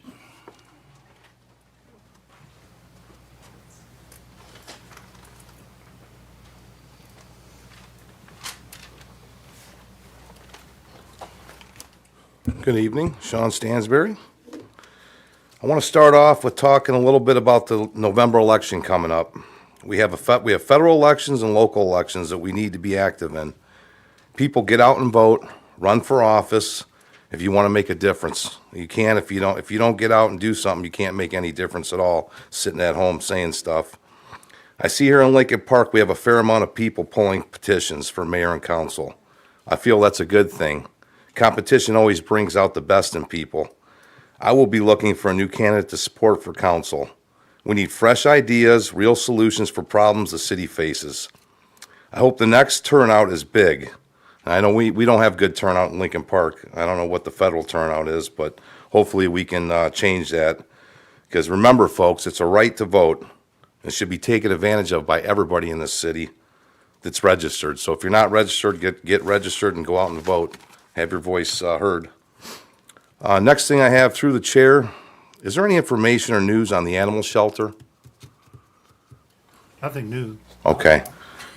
Good evening, Sean Stansberry. I want to start off with talking a little bit about the November election coming up. We have federal elections and local elections that we need to be active in. People, get out and vote, run for office if you want to make a difference. You can if you don't get out and do something, you can't make any difference at all sitting at home saying stuff. I see here in Lincoln Park we have a fair amount of people pulling petitions for mayor and council. I feel that's a good thing. Competition always brings out the best in people. I will be looking for a new candidate to support for council. We need fresh ideas, real solutions for problems the city faces. I hope the next turnout is big. I know we don't have good turnout in Lincoln Park. I don't know what the federal turnout is, but hopefully we can change that. Because remember, folks, it's a right to vote. It should be taken advantage of by everybody in this city that's registered. So if you're not registered, get registered and go out and vote. Have your voice heard. Next thing I have through the chair, is there any information or news on the animal shelter? Nothing new. Okay.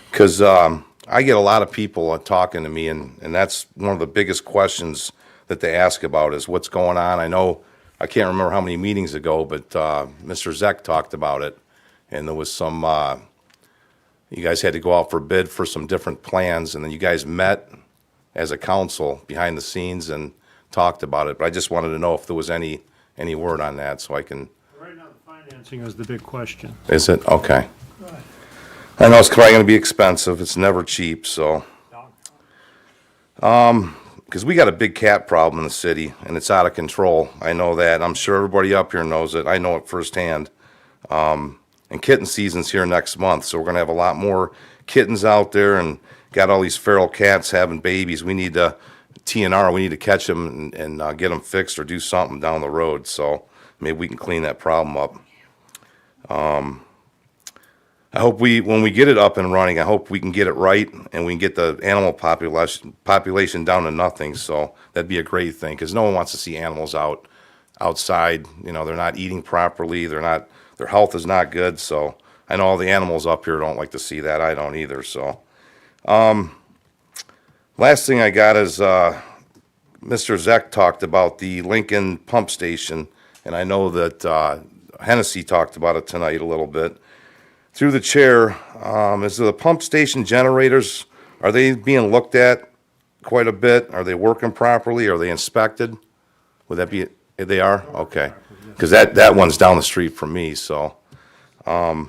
Because I get a lot of people talking to me, and that's one of the biggest questions that they ask about is what's going on. I know, I can't remember how many meetings ago, but Mr. Zeck talked about it, and there was some, you guys had to go out for bid for some different plans, and then you guys met as a council behind the scenes and talked about it. But I just wanted to know if there was any word on that, so I can. Right now, the financing is the big question. Is it? Okay. I know it's probably going to be expensive. It's never cheap, so. Because we got a big cat problem in the city, and it's out of control. I know that. I'm sure everybody up here knows it. I know it firsthand. And kitten season's here next month, so we're going to have a lot more kittens out there, and got all these feral cats having babies. We need to TNR, we need to catch them and get them fixed or do something down the road, so maybe we can clean that problem up. I hope when we get it up and running, I hope we can get it right and we can get the animal population down to nothing, so that'd be a great thing, because no one wants to see animals outside, you know, they're not eating properly, their health is not good, so I know all the animals up here don't like to see that, I don't either, so. Last thing I got is, Mr. Zeck talked about the Lincoln pump station, and I know that, Hennessy talked about it tonight a little bit. Through the chair, is the pump station generators, are they being looked at quite a bit? Are they working properly? Are they inspected? Would that be, they are? Okay. Because that one's down the street from me, so. It was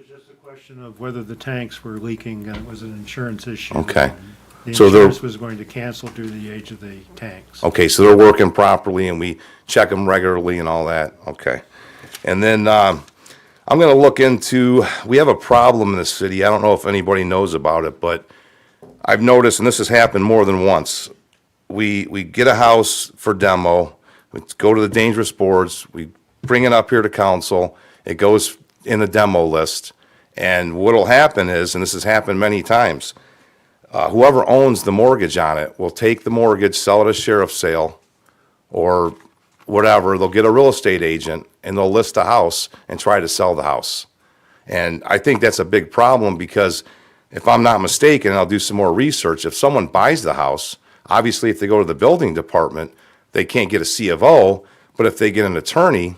just a question of whether the tanks were leaking, and it was an insurance issue. Okay. The So they're- insurance was going to cancel due to the age of the tanks. Okay, so they're working properly and we check them regularly and all that, okay. And then, I'm gonna look into, we have a problem in the city, I don't know if anybody knows about it, but I've noticed, and this has happened more than once, we get a house for demo, we go to the dangerous boards, we bring it up here to council, it goes in the demo list, and what'll happen is, and this has happened many times, whoever owns the mortgage on it will take the mortgage, sell it as sheriff's sale, or whatever, they'll get a real estate agent, and they'll list the house and try to sell the house. And I think that's a big problem, because if I'm not mistaken, and I'll do some more research, if someone buys the house, obviously if they go to the building department, they can't get a C of O, but if they get an attorney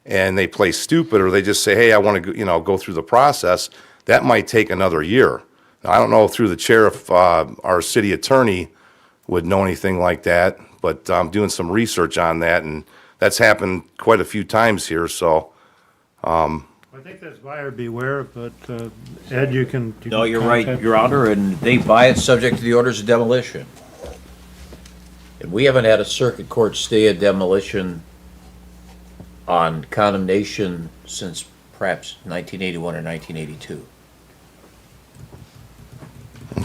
and they play stupid, or they just say, hey, I want to, go through the process, that might take another year. Now, I don't know through the chair if our city attorney would know anything like that, but I'm doing some research on that, and that's happened quite a few times here, so. I think that's buyer beware, but Ed, you can. No, you're right, Your Honor, and they buy it subject to the orders of demolition. And we haven't had a circuit court stay of demolition on condemnation since perhaps 1981 or 1982.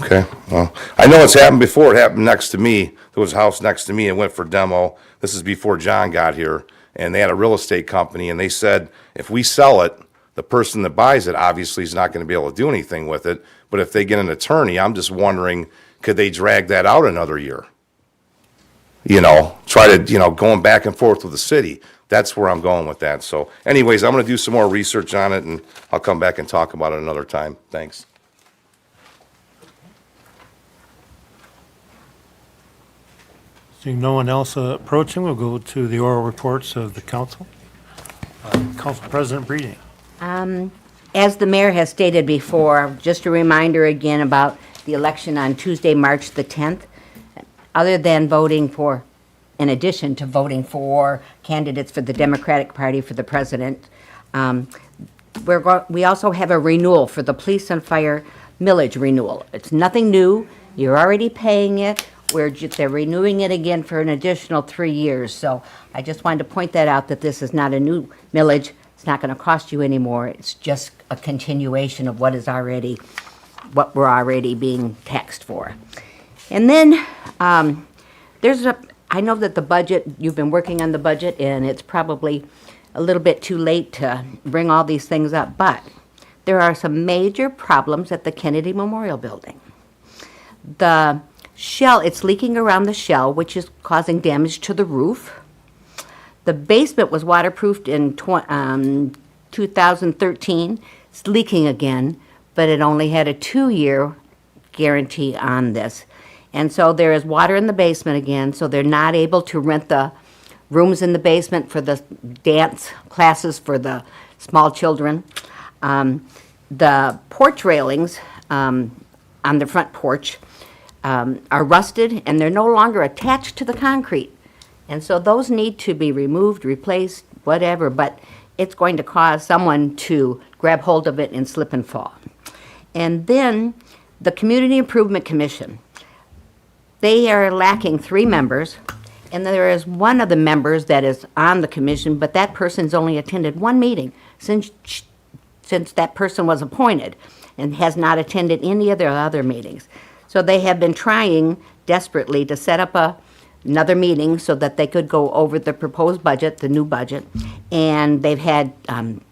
Okay, well, I know it's happened before. It happened next to me. There was a house next to me and went for demo. This is before John got here. And they had a real estate company, and they said, if we sell it, the person that buys it obviously is not going to be able to do anything with it. But if they get an attorney, I'm just wondering, could they drag that out another year? Try to, going back and forth with the city. That's where I'm going with that. So anyways, I'm going to do some more research on it, and I'll come back and talk about it another time. Thanks. Seeing no one else approaching, we'll go to the oral reports of the council. Council President Breeding. As the mayor has stated before, just a reminder again about the election on Tuesday, March the 10th. Other than voting for, in addition to voting for candidates for the Democratic Party for the president, we also have a renewal for the police and fire millage renewal. It's nothing new. You're already paying it. They're renewing it again for an additional 3 years. So I just wanted to point that out, that this is not a new millage. It's not going to cost you anymore. It's just a continuation of what we're already being taxed for. And then I know that the budget, you've been working on the budget, and it's probably a little bit too late to bring all these things up, but there are some major problems at the Kennedy Memorial Building. The shell, it's leaking around the shell, which is causing damage to the roof. The basement was waterproofed in 2013. It's leaking again, but it only had a 2-year guarantee on this. And so there is water in the basement again, so they're not able to rent the rooms in the basement for the dance classes for the small children. The porch railings on the front porch are rusted, and they're no longer attached to the concrete. And so those need to be removed, replaced, whatever, but it's going to cause someone to grab hold of it and slip and fall. And then the Community Improvement Commission, they are lacking 3 members, and there is one of the members that is on the commission, but that person's only attended 1 meeting since that person was appointed, and has not attended any of their other meetings. So they have been trying desperately to set up another meeting so that they could go over the proposed budget, the new budget. And they've had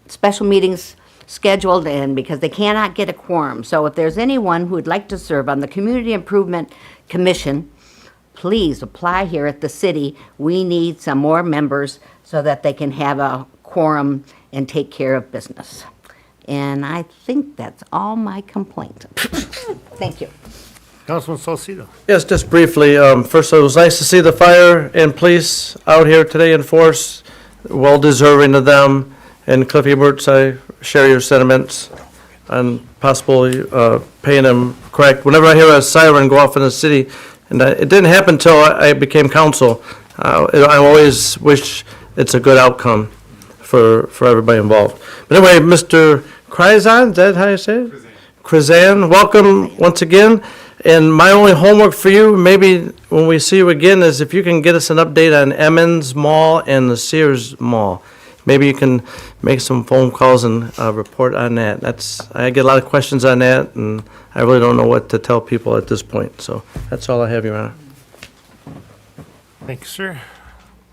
special meetings scheduled, and because they cannot get a quorum. So if there's anyone who would like to serve on the Community Improvement Commission, please apply here at the city. We need some more members so that they can have a quorum and take care of business. And I think that's all my complaint. Thank you. Councilman Salcido. Yes, just briefly, first, it was nice to see the fire and police out here today in force, well deserving of them. And Cliff Eberts, I share your sentiments on possibly paying them correct. Whenever I hear a siren go off in the city, and it didn't happen until I became council, I always wish it's a good outcome for everybody involved. But anyway, Mr. Krizan, is that how you say it? Krizan, welcome once again. And my only homework for you, maybe when we see you again, is if you can get us an update on Emmons Mall and the Sears Mall. Maybe you can make some phone calls and report on that. I get a lot of questions on that, and I really don't know what to tell people at this point. So that's all I have, Your Honor. Thank you, sir.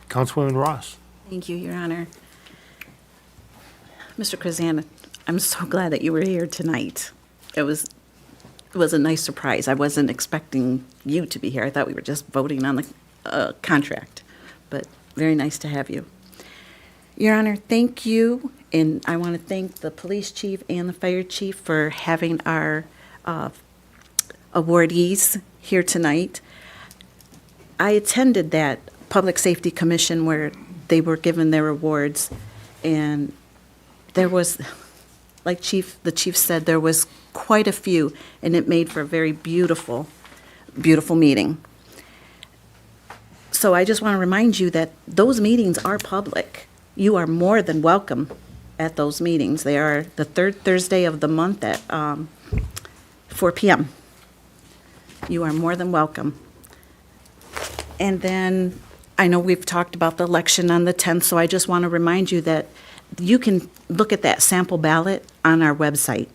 Councilwoman Ross. Thank you, Your Honor. Mr. Krizan, I'm so glad that you were here tonight. It was a nice surprise. I wasn't expecting you to be here. I thought we were just voting on the contract, but very nice to have you. Your Honor, thank you, and I want to thank the police chief and the fire chief for having our awardees here tonight. I attended that Public Safety Commission where they were given their awards, and there was, like the chief said, there was quite a few, and it made for a very beautiful, beautiful meeting. So I just want to remind you that those meetings are public. You are more than welcome at those meetings. They are the third Thursday of the month at 4 p.m. You are more than welcome. And then I know we've talked about the election on the 10th, so I just want to remind you that you can look at that sample ballot on our website.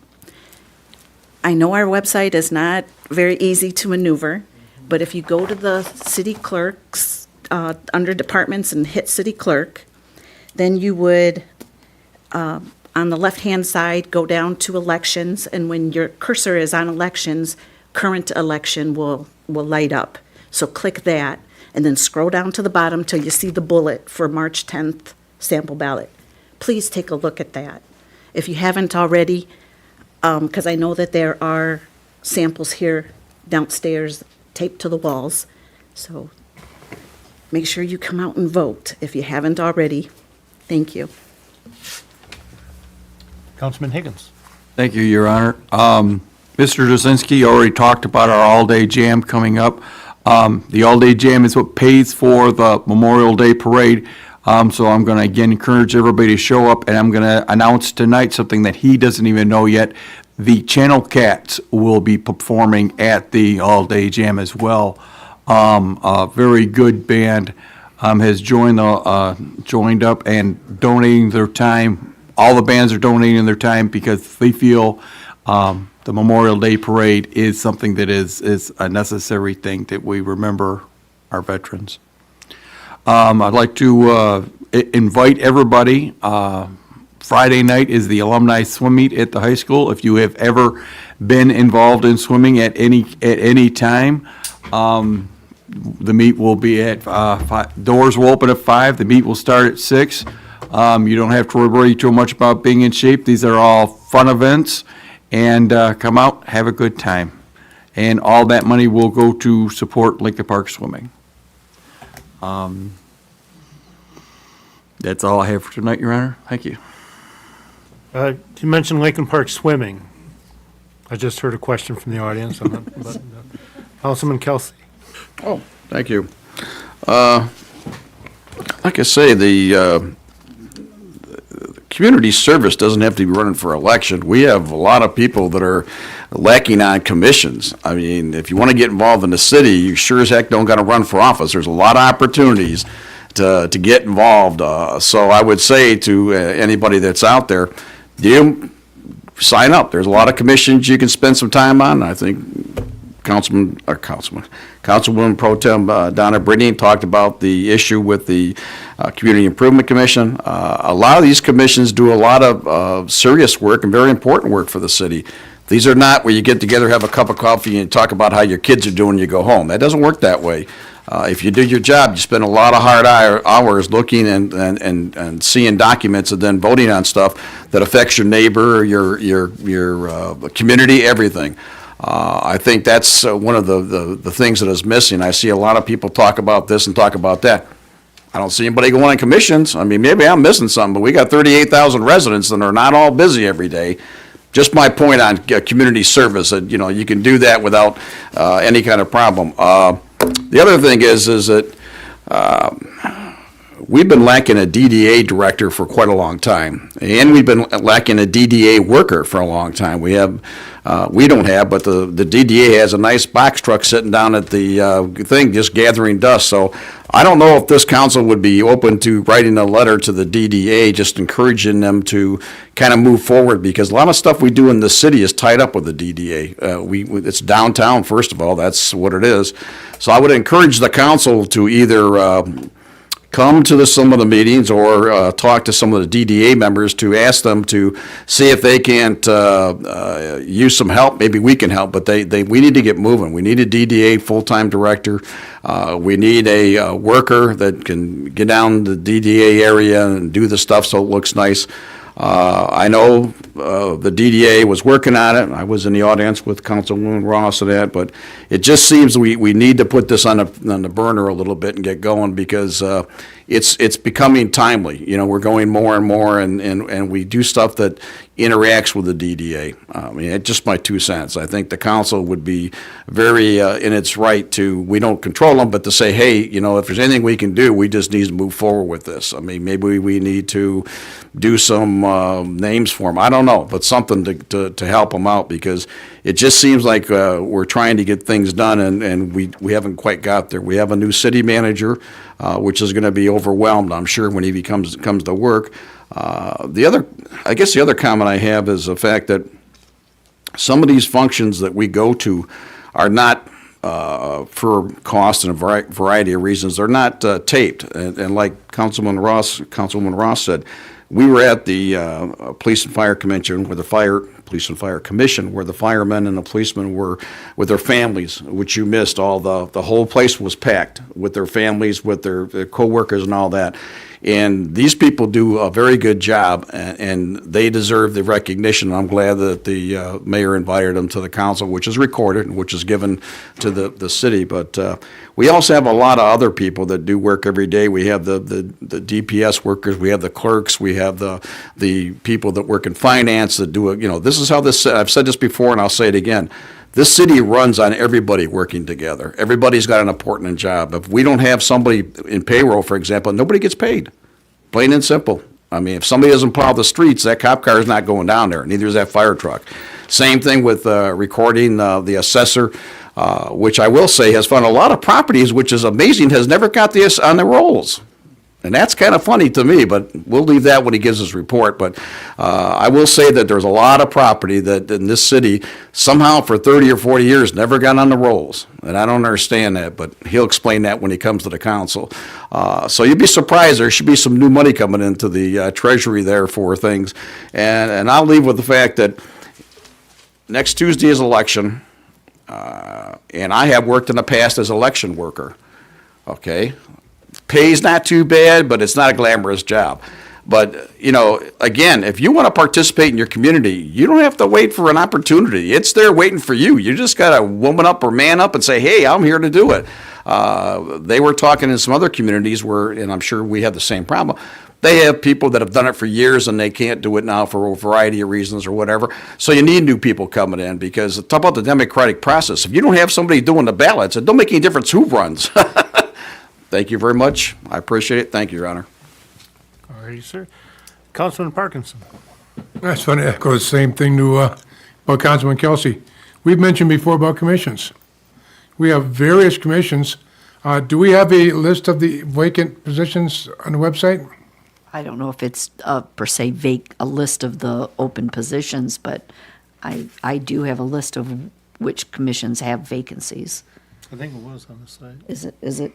I know our website is not very easy to maneuver, but if you go to the city clerks, under departments and hit city clerk, then you would, on the left-hand side, go down to elections, and when your cursor is on elections, current election will light up. So click that, and then scroll down to the bottom till you see the bullet for March 10th sample ballot. Please take a look at that. If you haven't already, because I know that there are samples here downstairs taped to the walls, so make sure you come out and vote if you haven't already. Thank you. Councilman Higgins. Thank you, Your Honor. Mr. Jasinski already talked about our all-day jam coming up. The all-day jam is what pays for the Memorial Day Parade. So I'm going to again encourage everybody to show up, and I'm going to announce tonight something that he doesn't even know yet. The Channel Cats will be performing at the all-day jam as well. A very good band has joined up and donating their time. All the bands are donating their time because they feel the Memorial Day Parade is something that is a necessary thing that we remember our veterans. I'd like to invite everybody. Friday night is the alumni swim meet at the high school. If you have ever been involved in swimming at any time, the meet will be at 5. Doors will open at 5. The meet will start at 6. You don't have to worry too much about being in shape. These are all fun events, and come out, have a good time. And all that money will go to support Lincoln Park Swimming. That's all I have for tonight, Your Honor. Thank you. You mentioned Lincoln Park Swimming. I just heard a question from the audience on that. But, Councilman Kelsey. Oh, thank you. Like I say, the community service doesn't have to be running for election. We have a lot of people that are lacking on commissions. I mean, if you want to get involved in the city, you sure as heck don't got to run for office. There's a lot of opportunities to get involved. So I would say to anybody that's out there, sign up. There's a lot of commissions you can spend some time on. I think Councilwoman Pro Tem Donna Brittany talked about the issue with the Community Improvement Commission. A lot of these commissions do a lot of serious work and very important work for the city. These are not where you get together, have a cup of coffee, and talk about how your kids are doing, and you go home. That doesn't work that way. If you do your job, you spend a lot of hard hours looking and seeing documents and then voting on stuff that affects your neighbor, your community, everything. I think that's one of the things that is missing. I see a lot of people talk about this and talk about that. I don't see anybody going on commissions. I mean, maybe I'm missing something, but we got 38,000 residents and they're not all busy every day. Just my point on community service, that, you know, you can do that without any kind of problem. The other thing is that we've been lacking a DDA director for quite a long time, and we've been lacking a DDA worker for a long time. We don't have, but the DDA has a nice box truck sitting down at the thing, just gathering dust. So I don't know if this council would be open to writing a letter to the DDA, just encouraging them to kind of move forward, because a lot of stuff we do in the city is tied up with the DDA. It's downtown, first of all, that's what it is. So I would encourage the council to either come to some of the meetings or talk to some of the DDA members to ask them to see if they can't use some help. Maybe we can help, but we need to get moving. We need a DDA full-time director. We need a worker that can get down the DDA area and do the stuff so it looks nice. I know the DDA was working on it. I was in the audience with Councilwoman Ross and that, but it just seems we need to put this on the burner a little bit and get going, because it's becoming timely. You know, we're going more and more, and we do stuff that interacts with the DDA. I mean, it's just my 2 cents. I think the council would be very in its right to, we don't control them, but to say, hey, you know, if there's anything we can do, we just need to move forward with this. I mean, maybe we need to do some names for them. I don't know, but something to help them out, because it just seems like we're trying to get things done, and we haven't quite got there. We have a new city manager, which is going to be overwhelmed, I'm sure, when he comes to work. The other comment I have is the fact that some of these functions that we go to are not, for cost and a variety of reasons, they're not taped. And like Councilwoman Ross said, we were at the Police and Fire Commission, where the Police and Fire Commission, where the firemen and the policemen were with their families, which you missed. The whole place was packed with their families, with their co-workers and all that. And these people do a very good job, and they deserve the recognition. I'm glad that the mayor invited them to the council, which is recorded and which is given to the city. But we also have a lot of other people that do work every day. We have the DPS workers, we have the clerks, we have the people that work in finance that do it. You know, this is how this. I've said this before, and I'll say it again. This city runs on everybody working together. Everybody's got an important job. If we don't have somebody in payroll, for example, nobody gets paid. Plain and simple. I mean, if somebody doesn't plow the streets, that cop car is not going down there. Neither is that fire truck. Same thing with recording the assessor, which I will say has found a lot of properties, which is amazing, has never got this on the rolls. And that's kind of funny to me, but we'll leave that when he gives his report. But I will say that there's a lot of property that in this city somehow for 30 or 40 years never got on the rolls. And I don't understand that, but he'll explain that when he comes to the council. So you'd be surprised. There should be some new money coming into the treasury there for things. And I'll leave with the fact that next Tuesday is election, and I have worked in the past as election worker, okay? Pay's not too bad, but it's not a glamorous job. But, you know, again, if you want to participate in your community, you don't have to wait for an opportunity. It's there waiting for you. You just got to woman up or man up and say, hey, I'm here to do it. They were talking in some other communities where, and I'm sure we have the same problem, they have people that have done it for years and they can't do it now for a variety of reasons or whatever. So you need new people coming in, because talk about the democratic process. If you don't have somebody doing the ballots, it don't make any difference who runs. Thank you very much. I appreciate it. Thank you, Your Honor. All righty, sir. Councilman Parkinson. I just want to echo the same thing to about Councilman Kelsey. We've mentioned before about commissions. We have various commissions. Do we have a list of the vacant positions on the website? I don't know if it's per se a list of the open positions, but I do have a list of which commissions have vacancies. I think it was on the site. Is it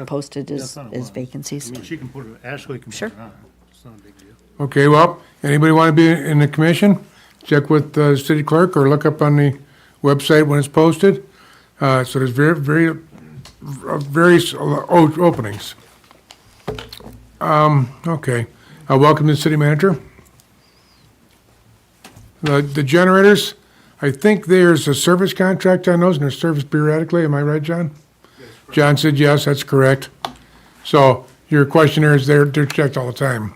posted Yeah, I as thought it was. vacancies? I mean, she can put it, Ashley can put Sure. it on. It's not a big deal. Okay, well, anybody want to be in the commission? Check with the city clerk or look up on the website when it's posted. So there's various openings. Okay, welcome to the city manager. The generators, I think there's a service contract on those and they're serviced periodically. Am I right, John? John said yes, that's correct. So your questionnaires, they're checked all the time.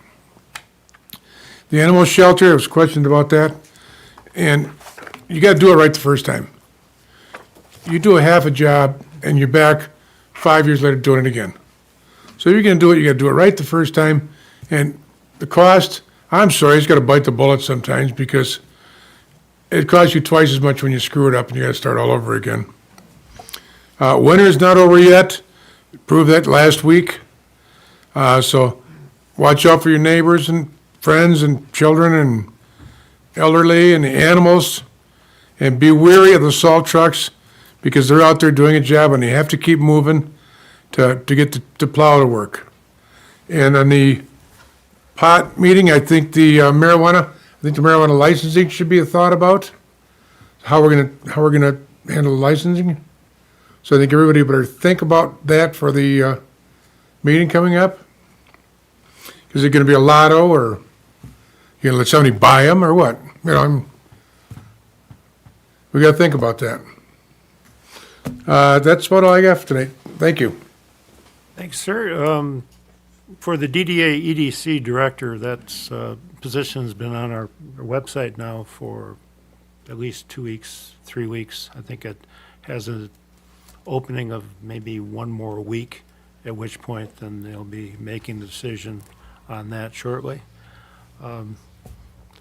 The animal shelter, there was questions about that. And you gotta do it right the first time. You do a half a job and you're back 5 years later doing it again. So if you're gonna do it, you gotta do it right the first time. And the cost, I'm sorry, it's gotta bite the bullet sometimes because it costs you twice as much when you screw it up and you gotta start all over again. Winter's not over yet. Proved that last week. So watch out for your neighbors and friends and children and elderly and the animals. And be wary of the salt trucks because they're out there doing a job and they have to keep moving to get the plow to work. And on the pot meeting, I think the marijuana licensing should be a thought about. How we're gonna handle licensing. So I think everybody better think about that for the meeting coming up. Is it gonna be a lotto or you gonna let somebody buy them or what? You know, we gotta think about that. That's about all I got for tonight. Thank you. Thanks, sir. For the DDA EDC director, that's position's been on our website now for at least 2 weeks, 3 weeks. I think it has an opening of maybe one more week, at which point then they'll be making the decision on that shortly.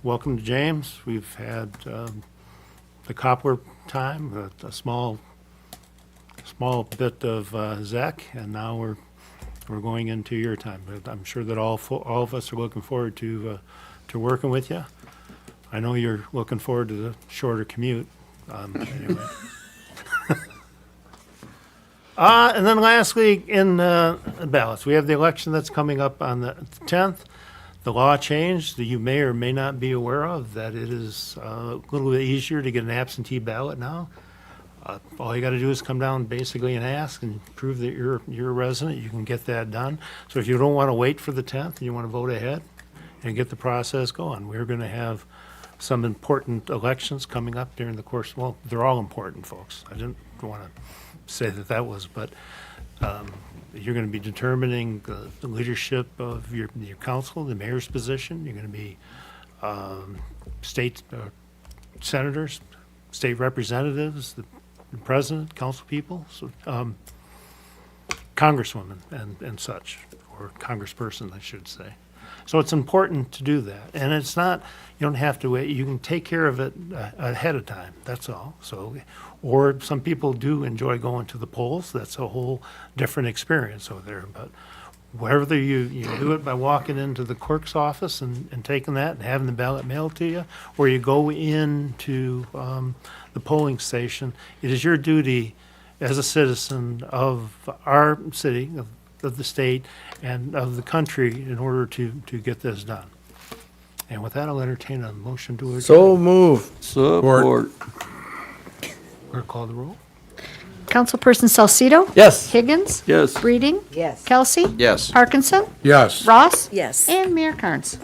Welcome to James. We've had the Coppler time, a small bit of Zach, and now we're going into your time. But I'm sure that all of us are looking forward to working with you. I know you're looking forward to the shorter commute. Anyway. And then lastly, in ballots, we have the election that's coming up on the 10th. The law changed that you may or may not be aware of, that it is a little bit easier to get an absentee ballot now. All you got to do is come down basically and ask and prove that you're a resident. You can get that done. So if you don't want to wait for the 10th and you want to vote ahead and get the process going, we're going to have some important elections coming up during the course. Well, they're all important, folks. I didn't want to say that was, but you're going to be determining the leadership of your council, the mayor's position. You're going to be state senators, state representatives, the president, council people, so, congresswoman and such, or congressperson, I should say. So it's important to do that. And it's not, you don't have to wait. You can take care of it ahead of time. That's all. So, or some people do enjoy going to the polls. That's a whole different experience over there. But whether you do it by walking into the clerk's office and taking that and having the ballot mailed to you, or you go into the polling station, it is your duty as a citizen of our city, of the state, and of the country in order to get this done. And with that, I'll entertain a motion to adjourn. So move. Support. Clerk, call the roll. Councilperson Salcido? Yes. Higgins? Yes. Breeding? Yes. Kelsey? Yes. Parkinson? Yes. Ross? Yes. And Mayor Carnes.